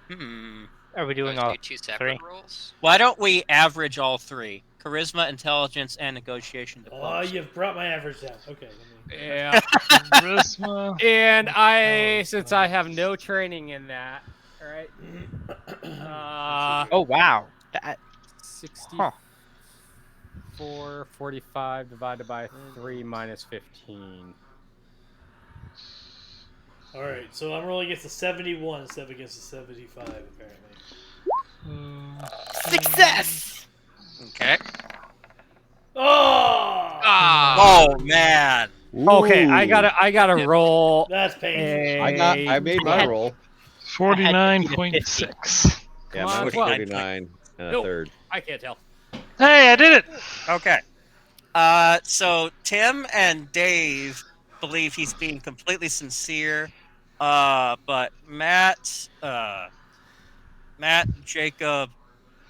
Mhm. Are we doing Those all be two separate three? roles? why don't we average all three? Charisma, intelligence, and negotiation Oh, diplomacy. you've brought my average down. Okay. Yeah. Charisma. And since I have no training in that, all right. Oh wow. That 60. Huh. 44, 45 divided by 3 minus 15. All right, so I'm rolling against the 71 instead of against the 75, apparently. Success! Okay. Oh! Oh man. Okay, I Ooh. gotta roll. That's painful. I made my had- roll. 49.6. Yeah, Come mine on, was 49. 49 and a Nope. third. I can't tell. Hey, I did it! Okay. So Tim and Dave believe he's being completely sincere. But Matt, Jacob,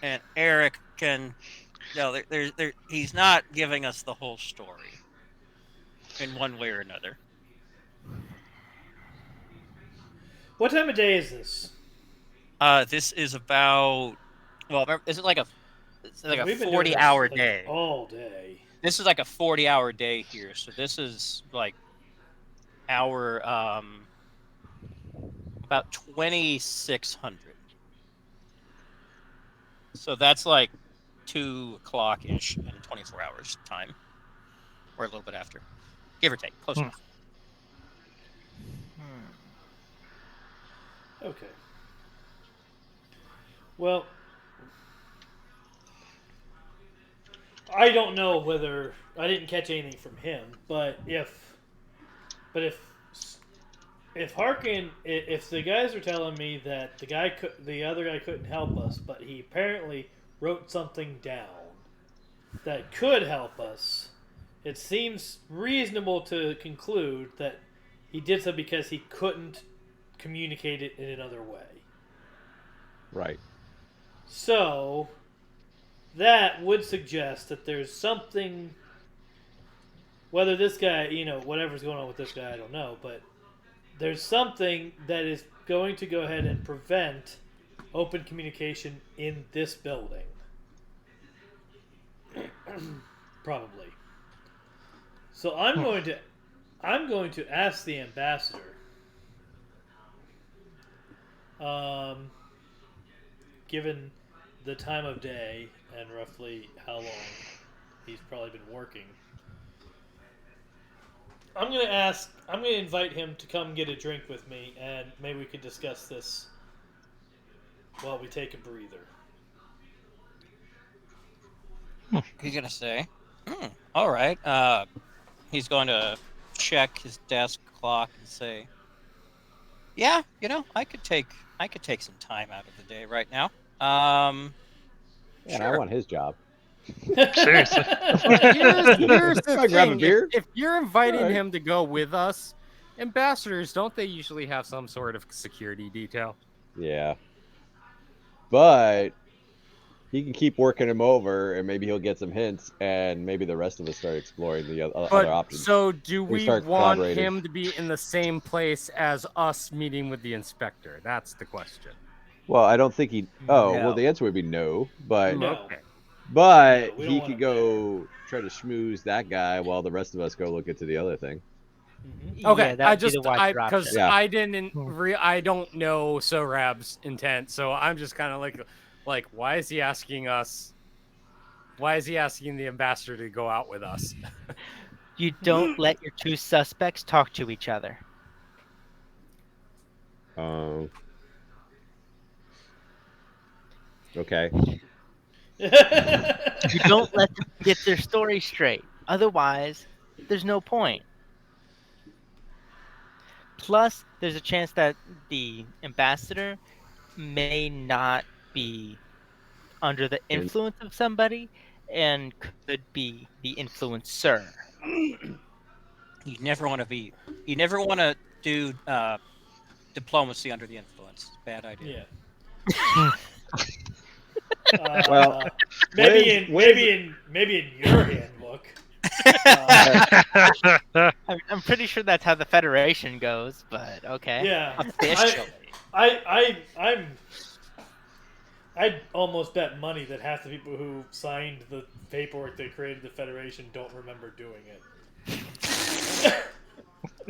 and Eric can. No, he's not giving us the whole story in one way or another. What time of day is this? This is about. Well, is it like a? It's like a We've been doing this, 40-hour like, day. all day. This is like a 40-hour day here. So this is like our about 2600. So that's like 2 o'clock ish in 24 hours time, or a little bit after, give or take, close enough. Okay. Well, I don't know whether I didn't catch anything from him, but if Harkin, if the guys are telling me that the other guy couldn't help us, but he apparently wrote something down that could help us, it seems reasonable to conclude that he did so because he couldn't communicate it in another way. Right. So, that would suggest that there's something. Whether this guy, whatever's going on with this guy, I don't know, but there's something that is going to go ahead and prevent open communication in this building. Probably. So I'm going to ask the ambassador. Given the time of day and roughly how long he's probably been working, I'm going to invite him to come get a drink with me, and maybe we could discuss this while we take a breather. He's gonna say, all right. He's going to check his desk clock and say, yeah, I could take some time out of the day right now. And Sure. I want his job. Seriously. Here's the I'll grab a thing. beer. If you're inviting Alright. him to go with us, ambassadors, don't they usually have some sort of security detail? Yeah. But he can keep working him over, and maybe he'll get some hints, and maybe the rest of us start exploring the other options. So do we start want collaborating. him to be in the same place as us meeting with the inspector? That's the question. Well, I don't think he. Oh, No. well, the answer would be no. But No. Okay. but we don't he want could him go try to schmooze that guy while the rest of us go look into the other thing. Okay, Yeah, that'd be the wiser because option. Yeah. I didn't I don't know Sorab's intent, so I'm just kind of like why is he asking us? Why is he asking the ambassador to go out with us? You don't let your two suspects talk to each other. Okay. You don't let them get their story straight. Otherwise, there's no point. Plus, there's a chance that the ambassador may not be under the influence of somebody and could be the influencer. You never want to do diplomacy under the influence. Bad idea. Yeah. Well, maybe in your handbook. I'm pretty sure that's how the Federation goes, but okay. Yeah. Officially. I'd almost bet money that half the people who signed the paperwork that created the Federation don't remember doing it.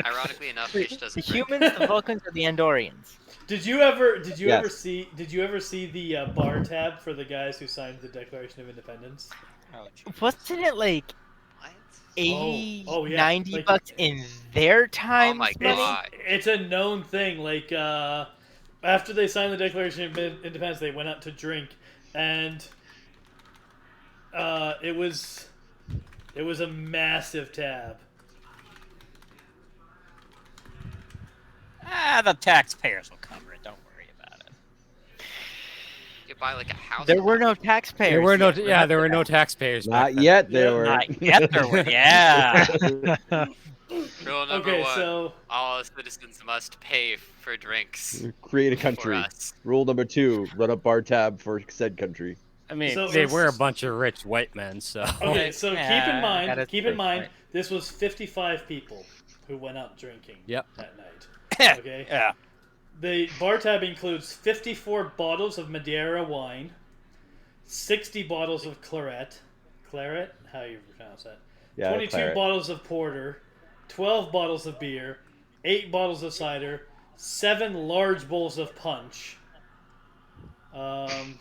Ironically enough, Fish The doesn't drink. humans, the Vulcans, or the Andorians? Did you ever Yes. see the bar tab for the guys who signed the Declaration of Independence? Oh, geez. Wasn't it like What? 80, Oh, yeah. 90 Like- bucks in their time? my It's, God. it's a known thing. Like after they signed the Declaration of Independence, they went out to drink, and it was a massive tab. The taxpayers will cover it. Don't worry about it. You could buy like a house. There were no taxpayers. There were no, yet, there were no remember taxpayers. Not back then. yet. There Yeah. were. Not yet there were. Yeah. Rule number Okay, one: so all citizens must pay for drinks Create a for country. us. Rule number 2: run a bar tab for said country. I mean, So they it's- were a bunch of rich white men, so. okay, so Yeah, keep in that mind, is true. this was 55 people who went out drinking Yep. that night. Okay. Yeah. The bar tab includes 54 bottles of Madeira wine, 60 bottles of claret, how you pronounce that? Yeah, 22 claret. bottles of porter, 12 bottles of beer, 8 bottles of cider, 7 large bowls of punch. The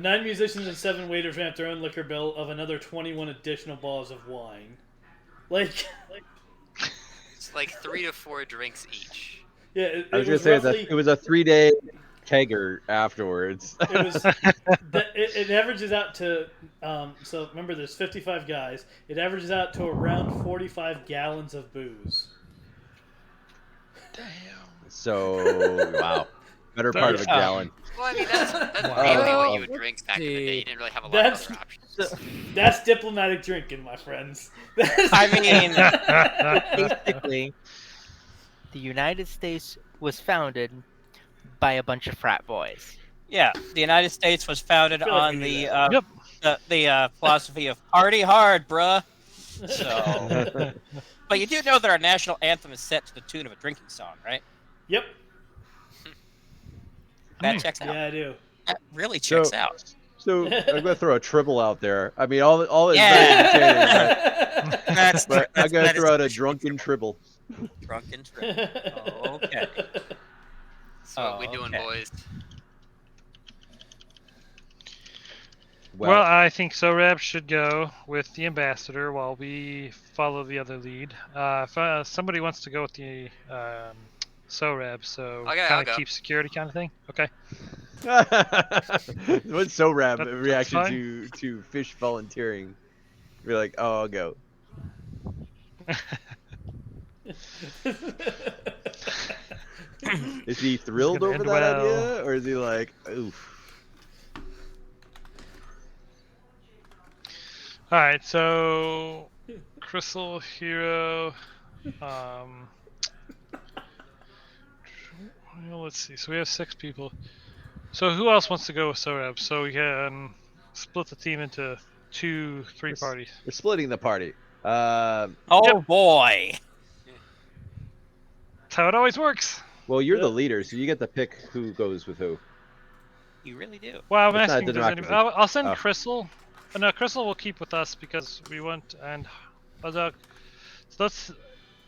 9 musicians and 7 waiters ran up their own liquor bill of another 21 additional bottles of wine. Like, It's like 3 to 4 drinks each. yeah, I was gonna say roughly, that it was a 3-day kegger afterwards. it was it averages out to so remember there's 55 guys. It averages out to around 45 gallons of booze. So wow, better part of a gallon. Well, I mean, that's Wow. mainly what you would drink back in the day. You didn't really have a lot of other options. That's diplomatic drinking, my friends. I mean, Basically, the United States was founded by a bunch of frat boys. yeah, the United States was founded I feel like on we the knew the philosophy of party hard, bruh. So, but you do know that our national anthem is set to the tune of a drinking song, right? Yep. That checks out. Yeah, I do. That really checks out. So I'm gonna throw a triple out there. I mean, all is Yeah. very entertaining, That's but I'm gonna that is throw out a drunken triple. drunken trip. Okay. So what we doing, Okay. boys? Well, I think Sorab should go with the ambassador while we follow the other lead. If somebody wants to go with the Sorab, so Okay, I'll kind go. of keep security kind of thing. Okay. What's so rab That's reaction fine. to fish volunteering? Be like, oh, I'll go. Is he thrilled gonna over end that well. idea, or is he like, oof? All right. So, Crystal, Hero. Well, let's see. So we have 6 people. So who else wants to go with Sorab? So we can split the team into 2, 3 parties. We're splitting the party. Oh boy. That's how it always works. Well, you're the Yep. leader, so you get to pick who goes with who. You really do. Well, I'm It's not asking. Does democracy. anybody, I'll send Oh. Crystal. No, Crystal will keep with us because we want and so let's.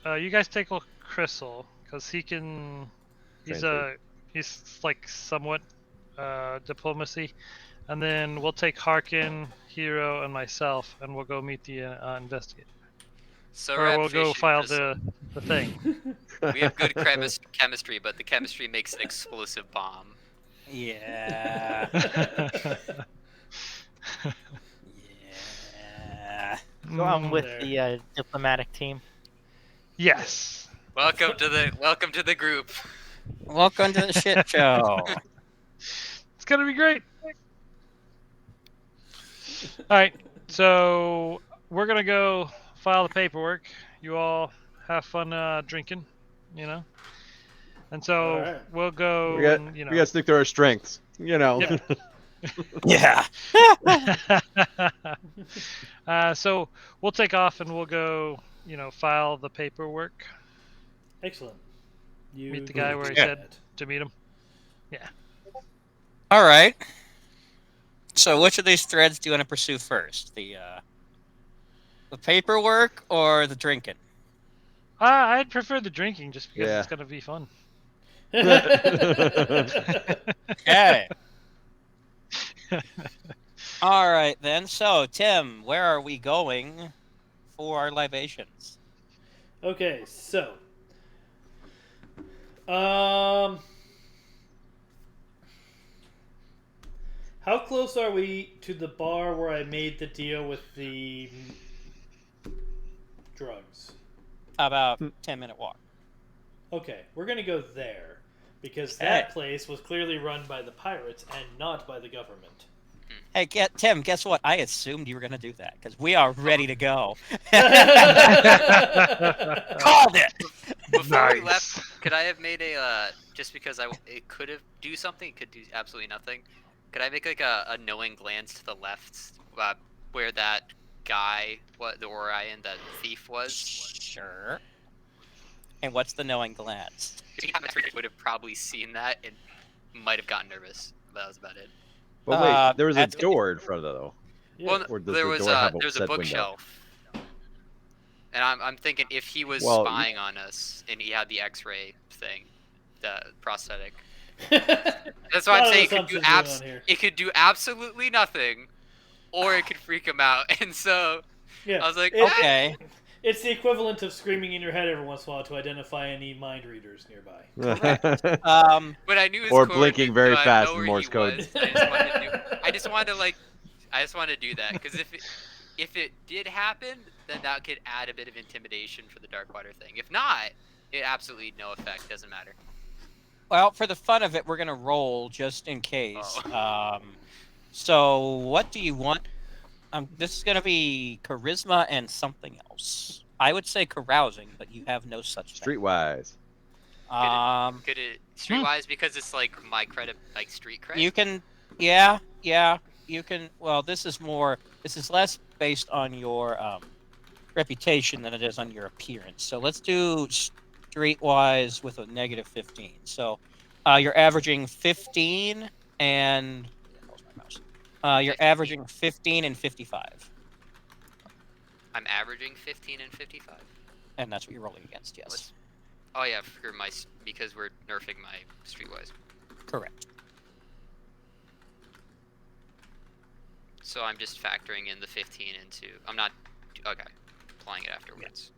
You guys take Crystal because he can. Translate. He's like somewhat diplomacy, and then we'll take Harkin, Hero, and myself, and we'll go meet the investigator, So or we'll Rapfish, go you file just- the thing. We have good chemistry, but the chemistry makes an explosive bomb. Yeah. Yeah. So I'm with There. the diplomatic team. Yes. Welcome to the group. Welcome to the shit show. It's gonna be great. All right, so we're gonna go file the paperwork. You all have fun drinking, you know. And so Alright. we'll go. We got, and, you know. we got to stick to our strengths, you know. Yep. Yeah. So we'll take off and we'll go, you know, file the paperwork. Excellent. You Meet the guy where he do said that. to meet him. All right. So, which of these threads do you want to pursue first? The paperwork or the drinking? I'd prefer the drinking just because Yeah. it's gonna be fun. Okay. All right, then. So, Tim, where are we going for our libations? Okay, so how close are we to the bar where I made the deal with the drugs? About 10-minute walk. Okay, we're gonna go there because Okay. that place was clearly run by the pirates and not by the government. Hey, Tim, guess what? I assumed you were going to do that because we are ready to go. Called it. Before we Nice. left, could I have made a just because it could have do something, it could do absolutely nothing. Could I make like a knowing glance to the left, where that guy, the Orion, that thief was? Sure. And what's the knowing glance? Would have probably seen that and might have gotten nervous. That was about it. But wait, there was a that's- door in front of it, though. Yeah. Well, Or does there the was door have a there's a set window? bookshelf, and I'm thinking if he was Well, spying on us and he had the X-ray thing, the prosthetic. That's That's why I'm saying it could do absolutely nothing, or it could freak him out. And so Yeah, I was like, Okay. It's the equivalent of screaming in your head every once in a while to identify any mind readers nearby. But I knew his Or code, blinking very so I fast know in where Morse he code. was. I just wanted to do that because if it did happen, then that could add a bit of intimidation for the Darkwater thing. If not, it absolutely no effect. Doesn't matter. Well, for the fun of it, we're going to roll just in case. Oh. So, what do you want? This is going to be charisma and something else. I would say carousing, but you have no such thing. Streetwise. Could it streetwise because it's like my credit, like street cred? You can, yeah, you can. Well, this is less based on your reputation than it is on your appearance. So let's do streetwise with a negative 15. So you're averaging 15 and you're averaging 15 and 55. I'm averaging 15 and 55. And that's what you're rolling against, yes. Oh yeah, for because we're nerfing my streetwise. Correct. So I'm just factoring in the 15 into. I'm not. Okay, applying it afterwards.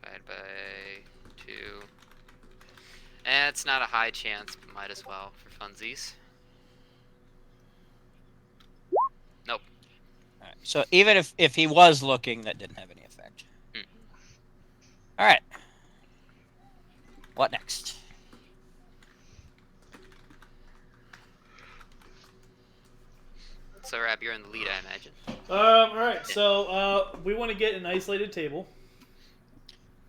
Divided by 2. And it's not a high chance, but might as well for funsies. Nope. All right. So even if he was looking, that didn't have any effect. All right. What next? So Rab, you're in the lead, I imagine. All right, so we want to get an isolated table.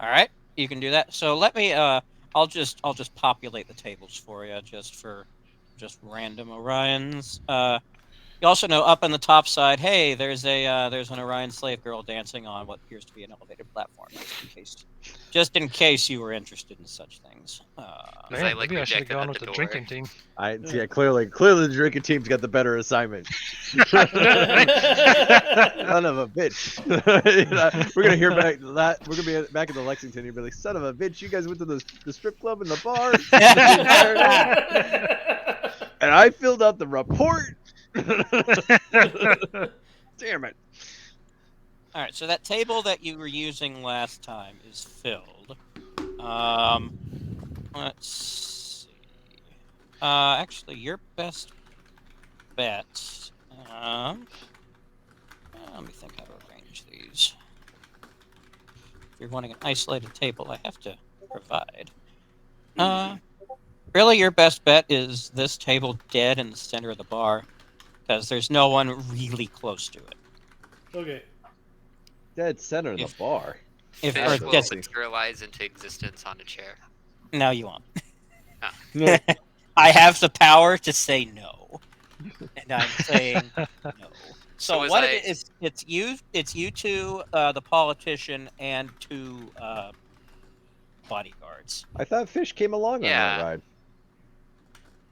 All right, you can do that. So let me. I'll just populate the tables for you, just random Orions. You also know up on the top side, hey, there's an Orion slave girl dancing on what appears to be an elevated platform. Just in case you were interested in such things. Man, I, like, maybe I should have rejected gone at with the the door. drinking team. Yeah, clearly the drinking team's got the better assignment. Son of a bitch. We're gonna hear back that. We're gonna be back in the Lexington. You'll be like, son of a bitch, you guys went to the strip club and the bar. And I filled out the report. Damn it. All right, so that table that you were using last time is filled. Let's see. Actually, your best bet. Let me think how to arrange these. If you're wanting an isolated table, I have to provide. Really, your best bet is this table dead in the center of the bar, because there's no one really close to it. Okay. Dead center in the bar. If Fish or will just materialize into existence on a chair. now you won't. No. I have the power to say no, and I'm saying no. So So was what I- it is? It's you two, the politician, and 2 bodyguards. I thought Fish came along on Yeah. that ride.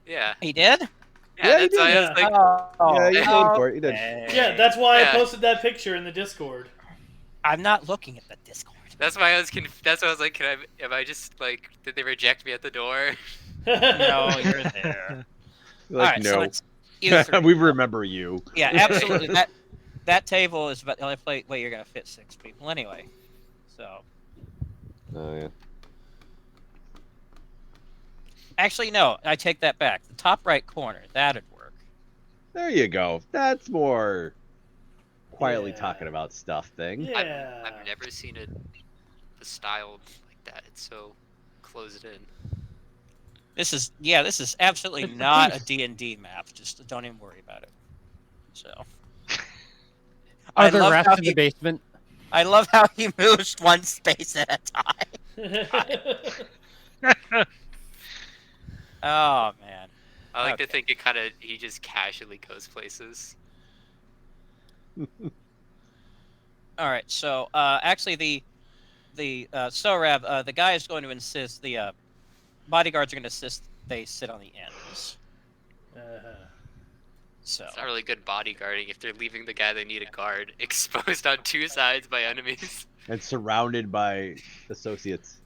Yeah. He did. Yeah, he that's why I was did. like, Yeah, you voted for it. You did. Yeah, that's why Yeah. I posted that picture in the Discord. I'm not looking at the Discord. that's why I was that's why I was like, am I just like, did they reject me at the door? No, you're there. Like, All right, no. You three. We remember you. Yeah, absolutely. That table is about the only way you're gonna fit 6 people anyway. So Oh yeah. actually, no, I take that back. The top right corner, that'd work. There you go. That's more quietly Yeah. talking about stuff thing. Yeah. I've never seen it the style like that. It's so closed in. This is absolutely not a D&D map. Just don't even worry about it. So Are there love rats how in the basement? I love how he moves one space at a time. Oh man. I like to Okay. think he just casually goes places. All right. So actually the Sorab, the guy is going to insist the bodyguards are going to insist they sit on the ends. So It's not really good bodyguarding if they're leaving the guy they need a guard exposed on 2 sides by enemies. And surrounded by associates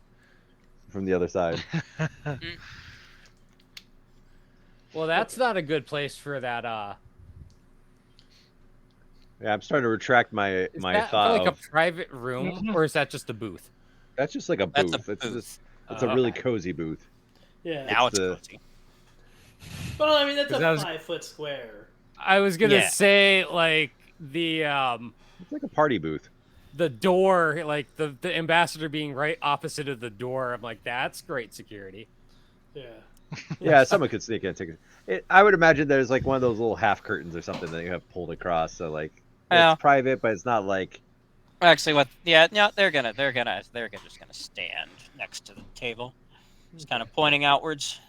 from the other side. Well, that's not a good place for that. Yeah, I'm starting to retract my Is that thought like of a private room, or is that just a booth? that's just like a that's booth. a It's booth. just it's a really Okay. cozy booth. Yeah. Now it's the- cozy. Well, I mean that's a 'Cause I was- 5-foot square. I was gonna Yeah. say like the It's like a party booth. door, like the ambassador being right opposite of the door. I'm like, that's great security. Yeah. Yeah, someone could sneak in and take it. I would imagine there's like one of those little half curtains or something that you have pulled across, so like Well. it's private, but it's not like Actually, what? Yeah, no, they're just gonna stand next to the table, just kind of pointing outwards.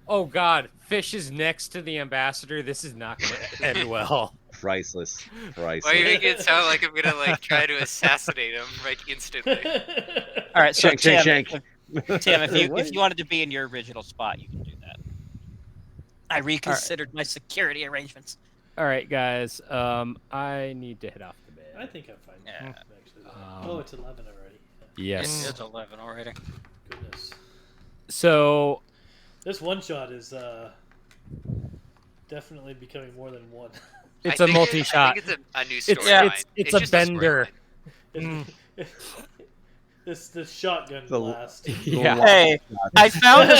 Oh God, Fish is next to the ambassador. This is not gonna end well. priceless. Why are you Priceless. making it sound like I'm gonna like try to assassinate him like instantly? All right, so Shank, Tim, shank, shank. Tim, if What? you wanted to be in your original spot, you can do that. I reconsidered my security arrangements. All right, guys. I need to head off to bed. I think I'm fine. Yeah. Actually. Oh, it's 11 already. Yes. It's 11 already. Goodness. So This one shot is definitely becoming more than one. it's I a think multi-shot. I think it's a new It's- storyline. it's a just bender. storyline. This shotgun The- blast. Yeah. Hey, I found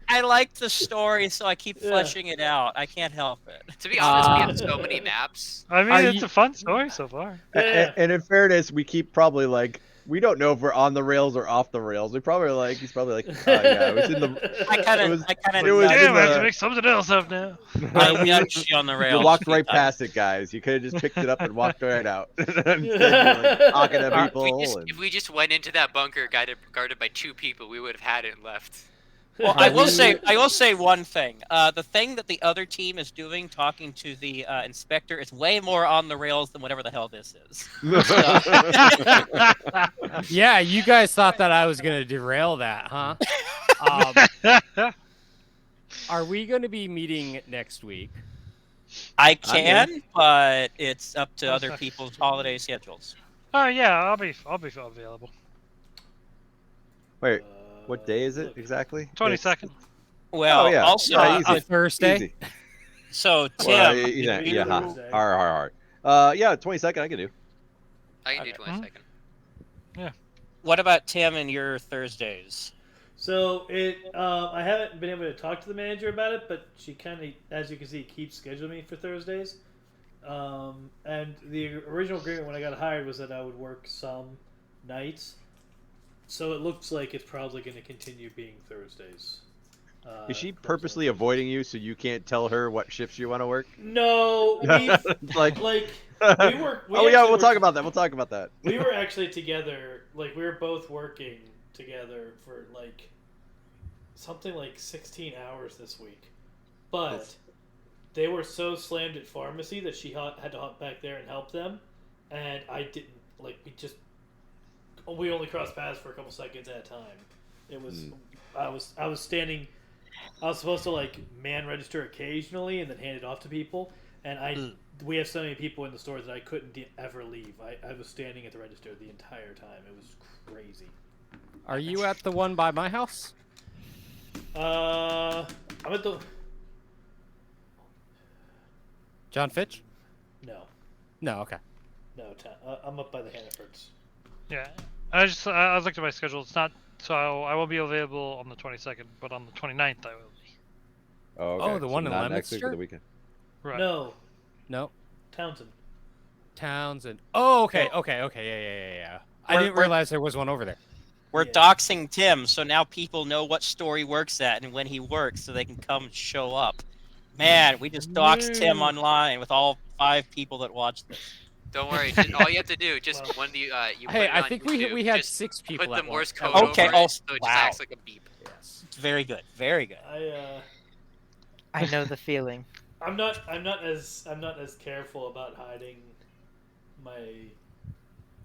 I like the story, so I keep Yeah. fleshing it out. I can't help it. To be honest, we have so many maps. I mean, Are it's you- a fun story so far. Yeah. And in fairness, we keep probably like we don't know if we're on the rails or off the rails. We probably like he's probably like, oh yeah, it was in the I kind It was- of it was Damn, I have the- to make something else up now. I nudged you on the you rails. walked a few right times. past it, guys. You could have just picked it up and walked right out. Instead, you're, like, talking to people. If we just went into that bunker guarded by 2 people, we would have had it and left. Well, I will say one thing. The thing that the other team is doing, talking to the inspector, is way more on the rails than whatever the hell this is. Yeah, you guys thought that I was gonna derail that, huh? Are we gonna be meeting next week? I can, but it's up to other people's holiday schedules. Oh yeah, I'll be available. Wait, what day is it exactly? 22nd. Well, yeah. also, Yeah, easy. A Thursday. Easy. so Tim, Well, yeah, Maybe yeah, Thursday. hard. Yeah, 22nd I can do. I can do Okay. 22nd. what about Tim and your Thursdays? So I haven't been able to talk to the manager about it, but she kind of, as you can see, keeps scheduling me for Thursdays. And the original agreement when I got hired was that I would work some nights. So it looks like it's probably going to continue being Thursdays. Is she purposely avoiding you so you can't tell her what shifts you want to work? No, we've It's like, like we work. We oh yeah, actually we'll talk work- about that. We'll talk about that. We were actually together. Like we were both working together for like something like 16 hours this week, but they were so slammed at pharmacy that she had to hop back there and help them, and I didn't. Like we only crossed paths for a couple seconds at a time. It was I was standing. I was supposed to like man register occasionally and then hand it off to people, and we have so many people in the store that I couldn't ever leave. I was standing at the register the entire time. It was crazy. Are you at the one by my house? I'm at the. John Fitch? No, No, okay. no. I'm up by the Hannafords. Yeah, I looked at my schedule. It's not so I won't be available on the 22nd, but on the 29th I will be. Oh, okay. Oh, the So one in not next week, but Leominster? the weekend. Right. No, No. Townsend. Townsend. Oh, okay, Oh. okay. Yeah. I We're- didn't we're- realize there was one over there. We're Yeah. doxing Tim, so now people know what store he works at and when he works, so they can come show up. Man, we just doxed Tim No. online with all 5 people that watched this. Don't worry. Just, all you have to do, just Well, when you put Hey, it I on think YouTube, we had just 6 put people the at Morse once. code Okay, over oh, it, so it just wow. acts like a beep. Yes. Very good. Very good. I know the feeling. I'm not as careful about hiding my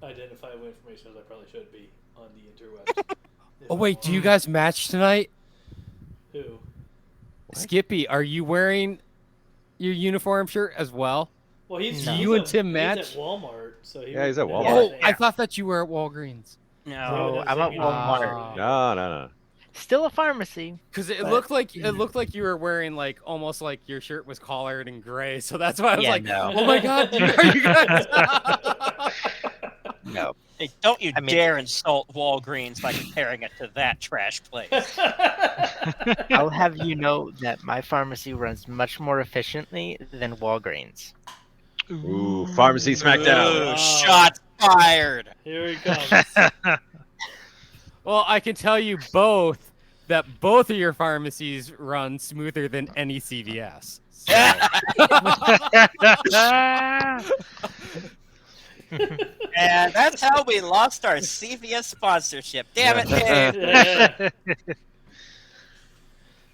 identifiable information as I probably should be on the interwebs. Oh wait, do you guys match tonight? Who? Skippy, are you wearing your uniform shirt as well? Well, he's No. he's You and at- Tim he's match? at Walmart, so he Yeah, he's at wouldn't Walmart. have Oh, the I same- thought that you were at Walgreens. so he No. wouldn't have I'm the at same Walmart. uniform. No. Still a pharmacy. Because it But- looked like you were wearing like almost like your shirt was collared in gray. So that's why I was Yeah, like, no. oh my god, are you guys? No. Hey, don't you I mean- dare insult Walgreens by comparing it to that trash place. I'll have you know that my pharmacy runs much more efficiently than Walgreens. Ooh, pharmacy smackdown. Ooh, Wow. shots fired. Here he comes. Well, I can tell you both that both of your pharmacies run smoother than any CVS. So, And that's how we lost our CVS sponsorship. Damn it, Dave. Yeah.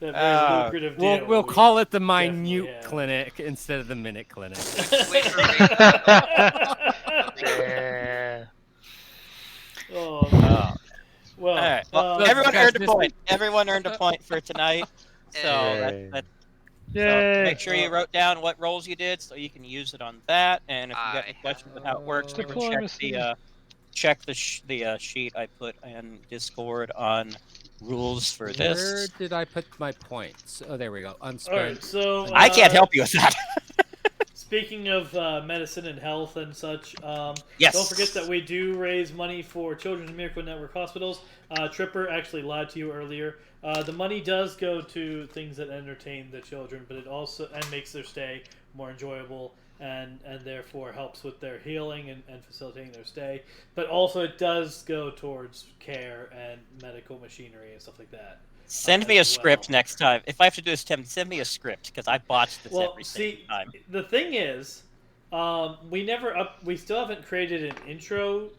That very Uh, lucrative deal. we'll we call it the definitely minute have. clinic instead of the minute clinic. Wait for Yeah. Oh, man. Well, All right. Well, Look, everyone guys, earned a this point. Everyone earned a point for tonight. So, Yay. so Yay. make sure you wrote down what rolls you did so you can use it on that. And if you got any I questions on how it works, you can Diplomacy. check the sheet I put in Discord on rules for Where this. did I put my points? Oh, there we go. all Unspent. right. So I can't help you with that. Speaking of medicine and health and such, Yes. don't forget that we do raise money for Children's Miracle Network hospitals. Tripper actually lied to you earlier. The money does go to things that entertain the children, but it also makes their stay more enjoyable and therefore helps with their healing and facilitating their stay. But also it does go towards care and medical machinery and stuff like that. Send me a as script well. next time. If I have to do this, Tim, send me a script because I botched this Well, every see, single time. the thing is, we still haven't created an intro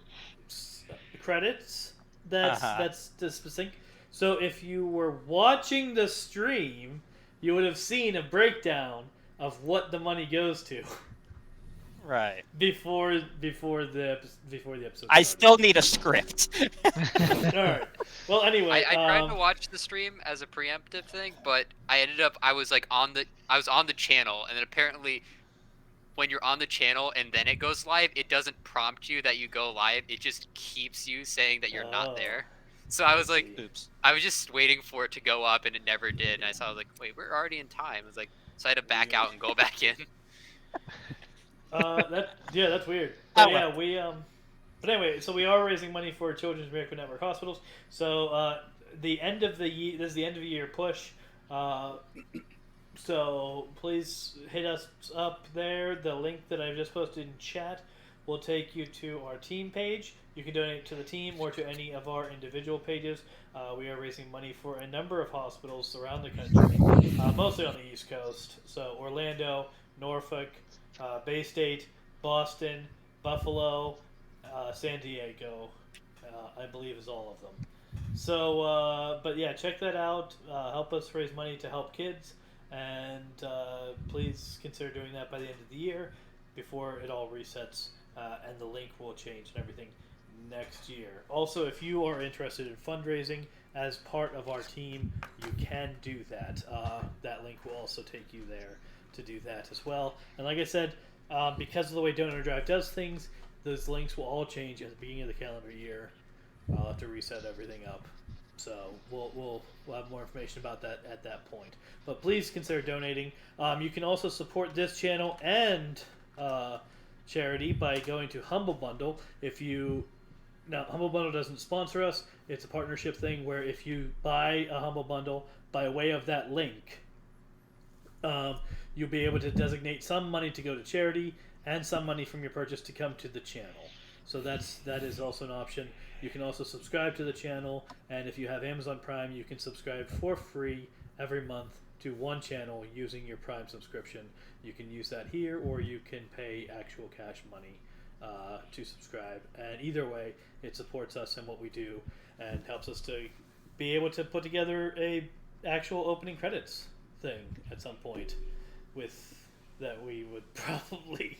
credits that's specific. So if you were watching the stream, you would have seen a breakdown of what the money goes to Right. before the episode. I started. still need a script. All right. Well, anyway, I tried to watch the stream as a preemptive thing, but I was on the channel, and then apparently when you're on the channel and then it goes live, it doesn't prompt you that you go live. It just keeps you saying that you're not there. So I was like, Oops. I was just waiting for it to go up, and it never did. And I was like, wait, we're already in time. I was like, so I had to back out and go back in. That's weird. Oh, But well. yeah, but anyway, so we are raising money for Children's Miracle Network hospitals. So the end of the year, this is the end of the year push. So please hit us up there. The link that I've just posted in chat will take you to our team page. You can donate to the team or to any of our individual pages. We are raising money for a number of hospitals around the country, mostly on the East Coast. So Orlando, Norfolk, Bay State, Boston, Buffalo, San Diego, I believe is all of them. So, but yeah, check that out. Help us raise money to help kids, and please consider doing that by the end of the year before it all resets, and the link will change and everything next year. Also, if you are interested in fundraising as part of our team, you can do that. That link will also take you there to do that as well. And like I said, because of the way Donor Drive does things, those links will all change at the beginning of the calendar year. I'll have to reset everything up. So we'll have more information about that at that point. But please consider donating. You can also support this channel and charity by going to Humble Bundle. Now, Humble Bundle doesn't sponsor us. It's a partnership thing where if you buy a Humble Bundle by way of that link, you'll be able to designate some money to go to charity and some money from your purchase to come to the channel. So that is also an option. You can also subscribe to the channel, and if you have Amazon Prime, you can subscribe for free every month to one channel using your Prime subscription. You can use that here, or you can pay actual cash money to subscribe. And either way, it supports us in what we do and helps us to be able to put together a actual opening credits thing at some point with that we would probably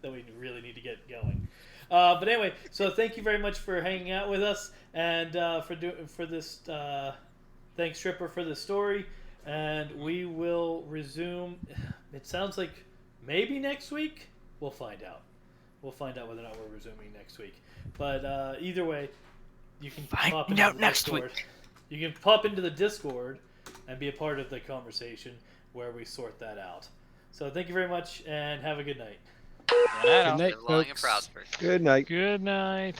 that we really need to get going. But anyway, so thank you very much for hanging out with us and for this. Thanks, Stripper, for the story, and we will resume. It sounds like maybe next week. We'll find out. We'll find out whether or not we're resuming next week. But either way, you can pop into the Discord. You can pop into the Discord and be a part of the conversation where we sort that out. So thank you very much and have a good night. Good night, Live long and folks. prosper. Good night. Good night.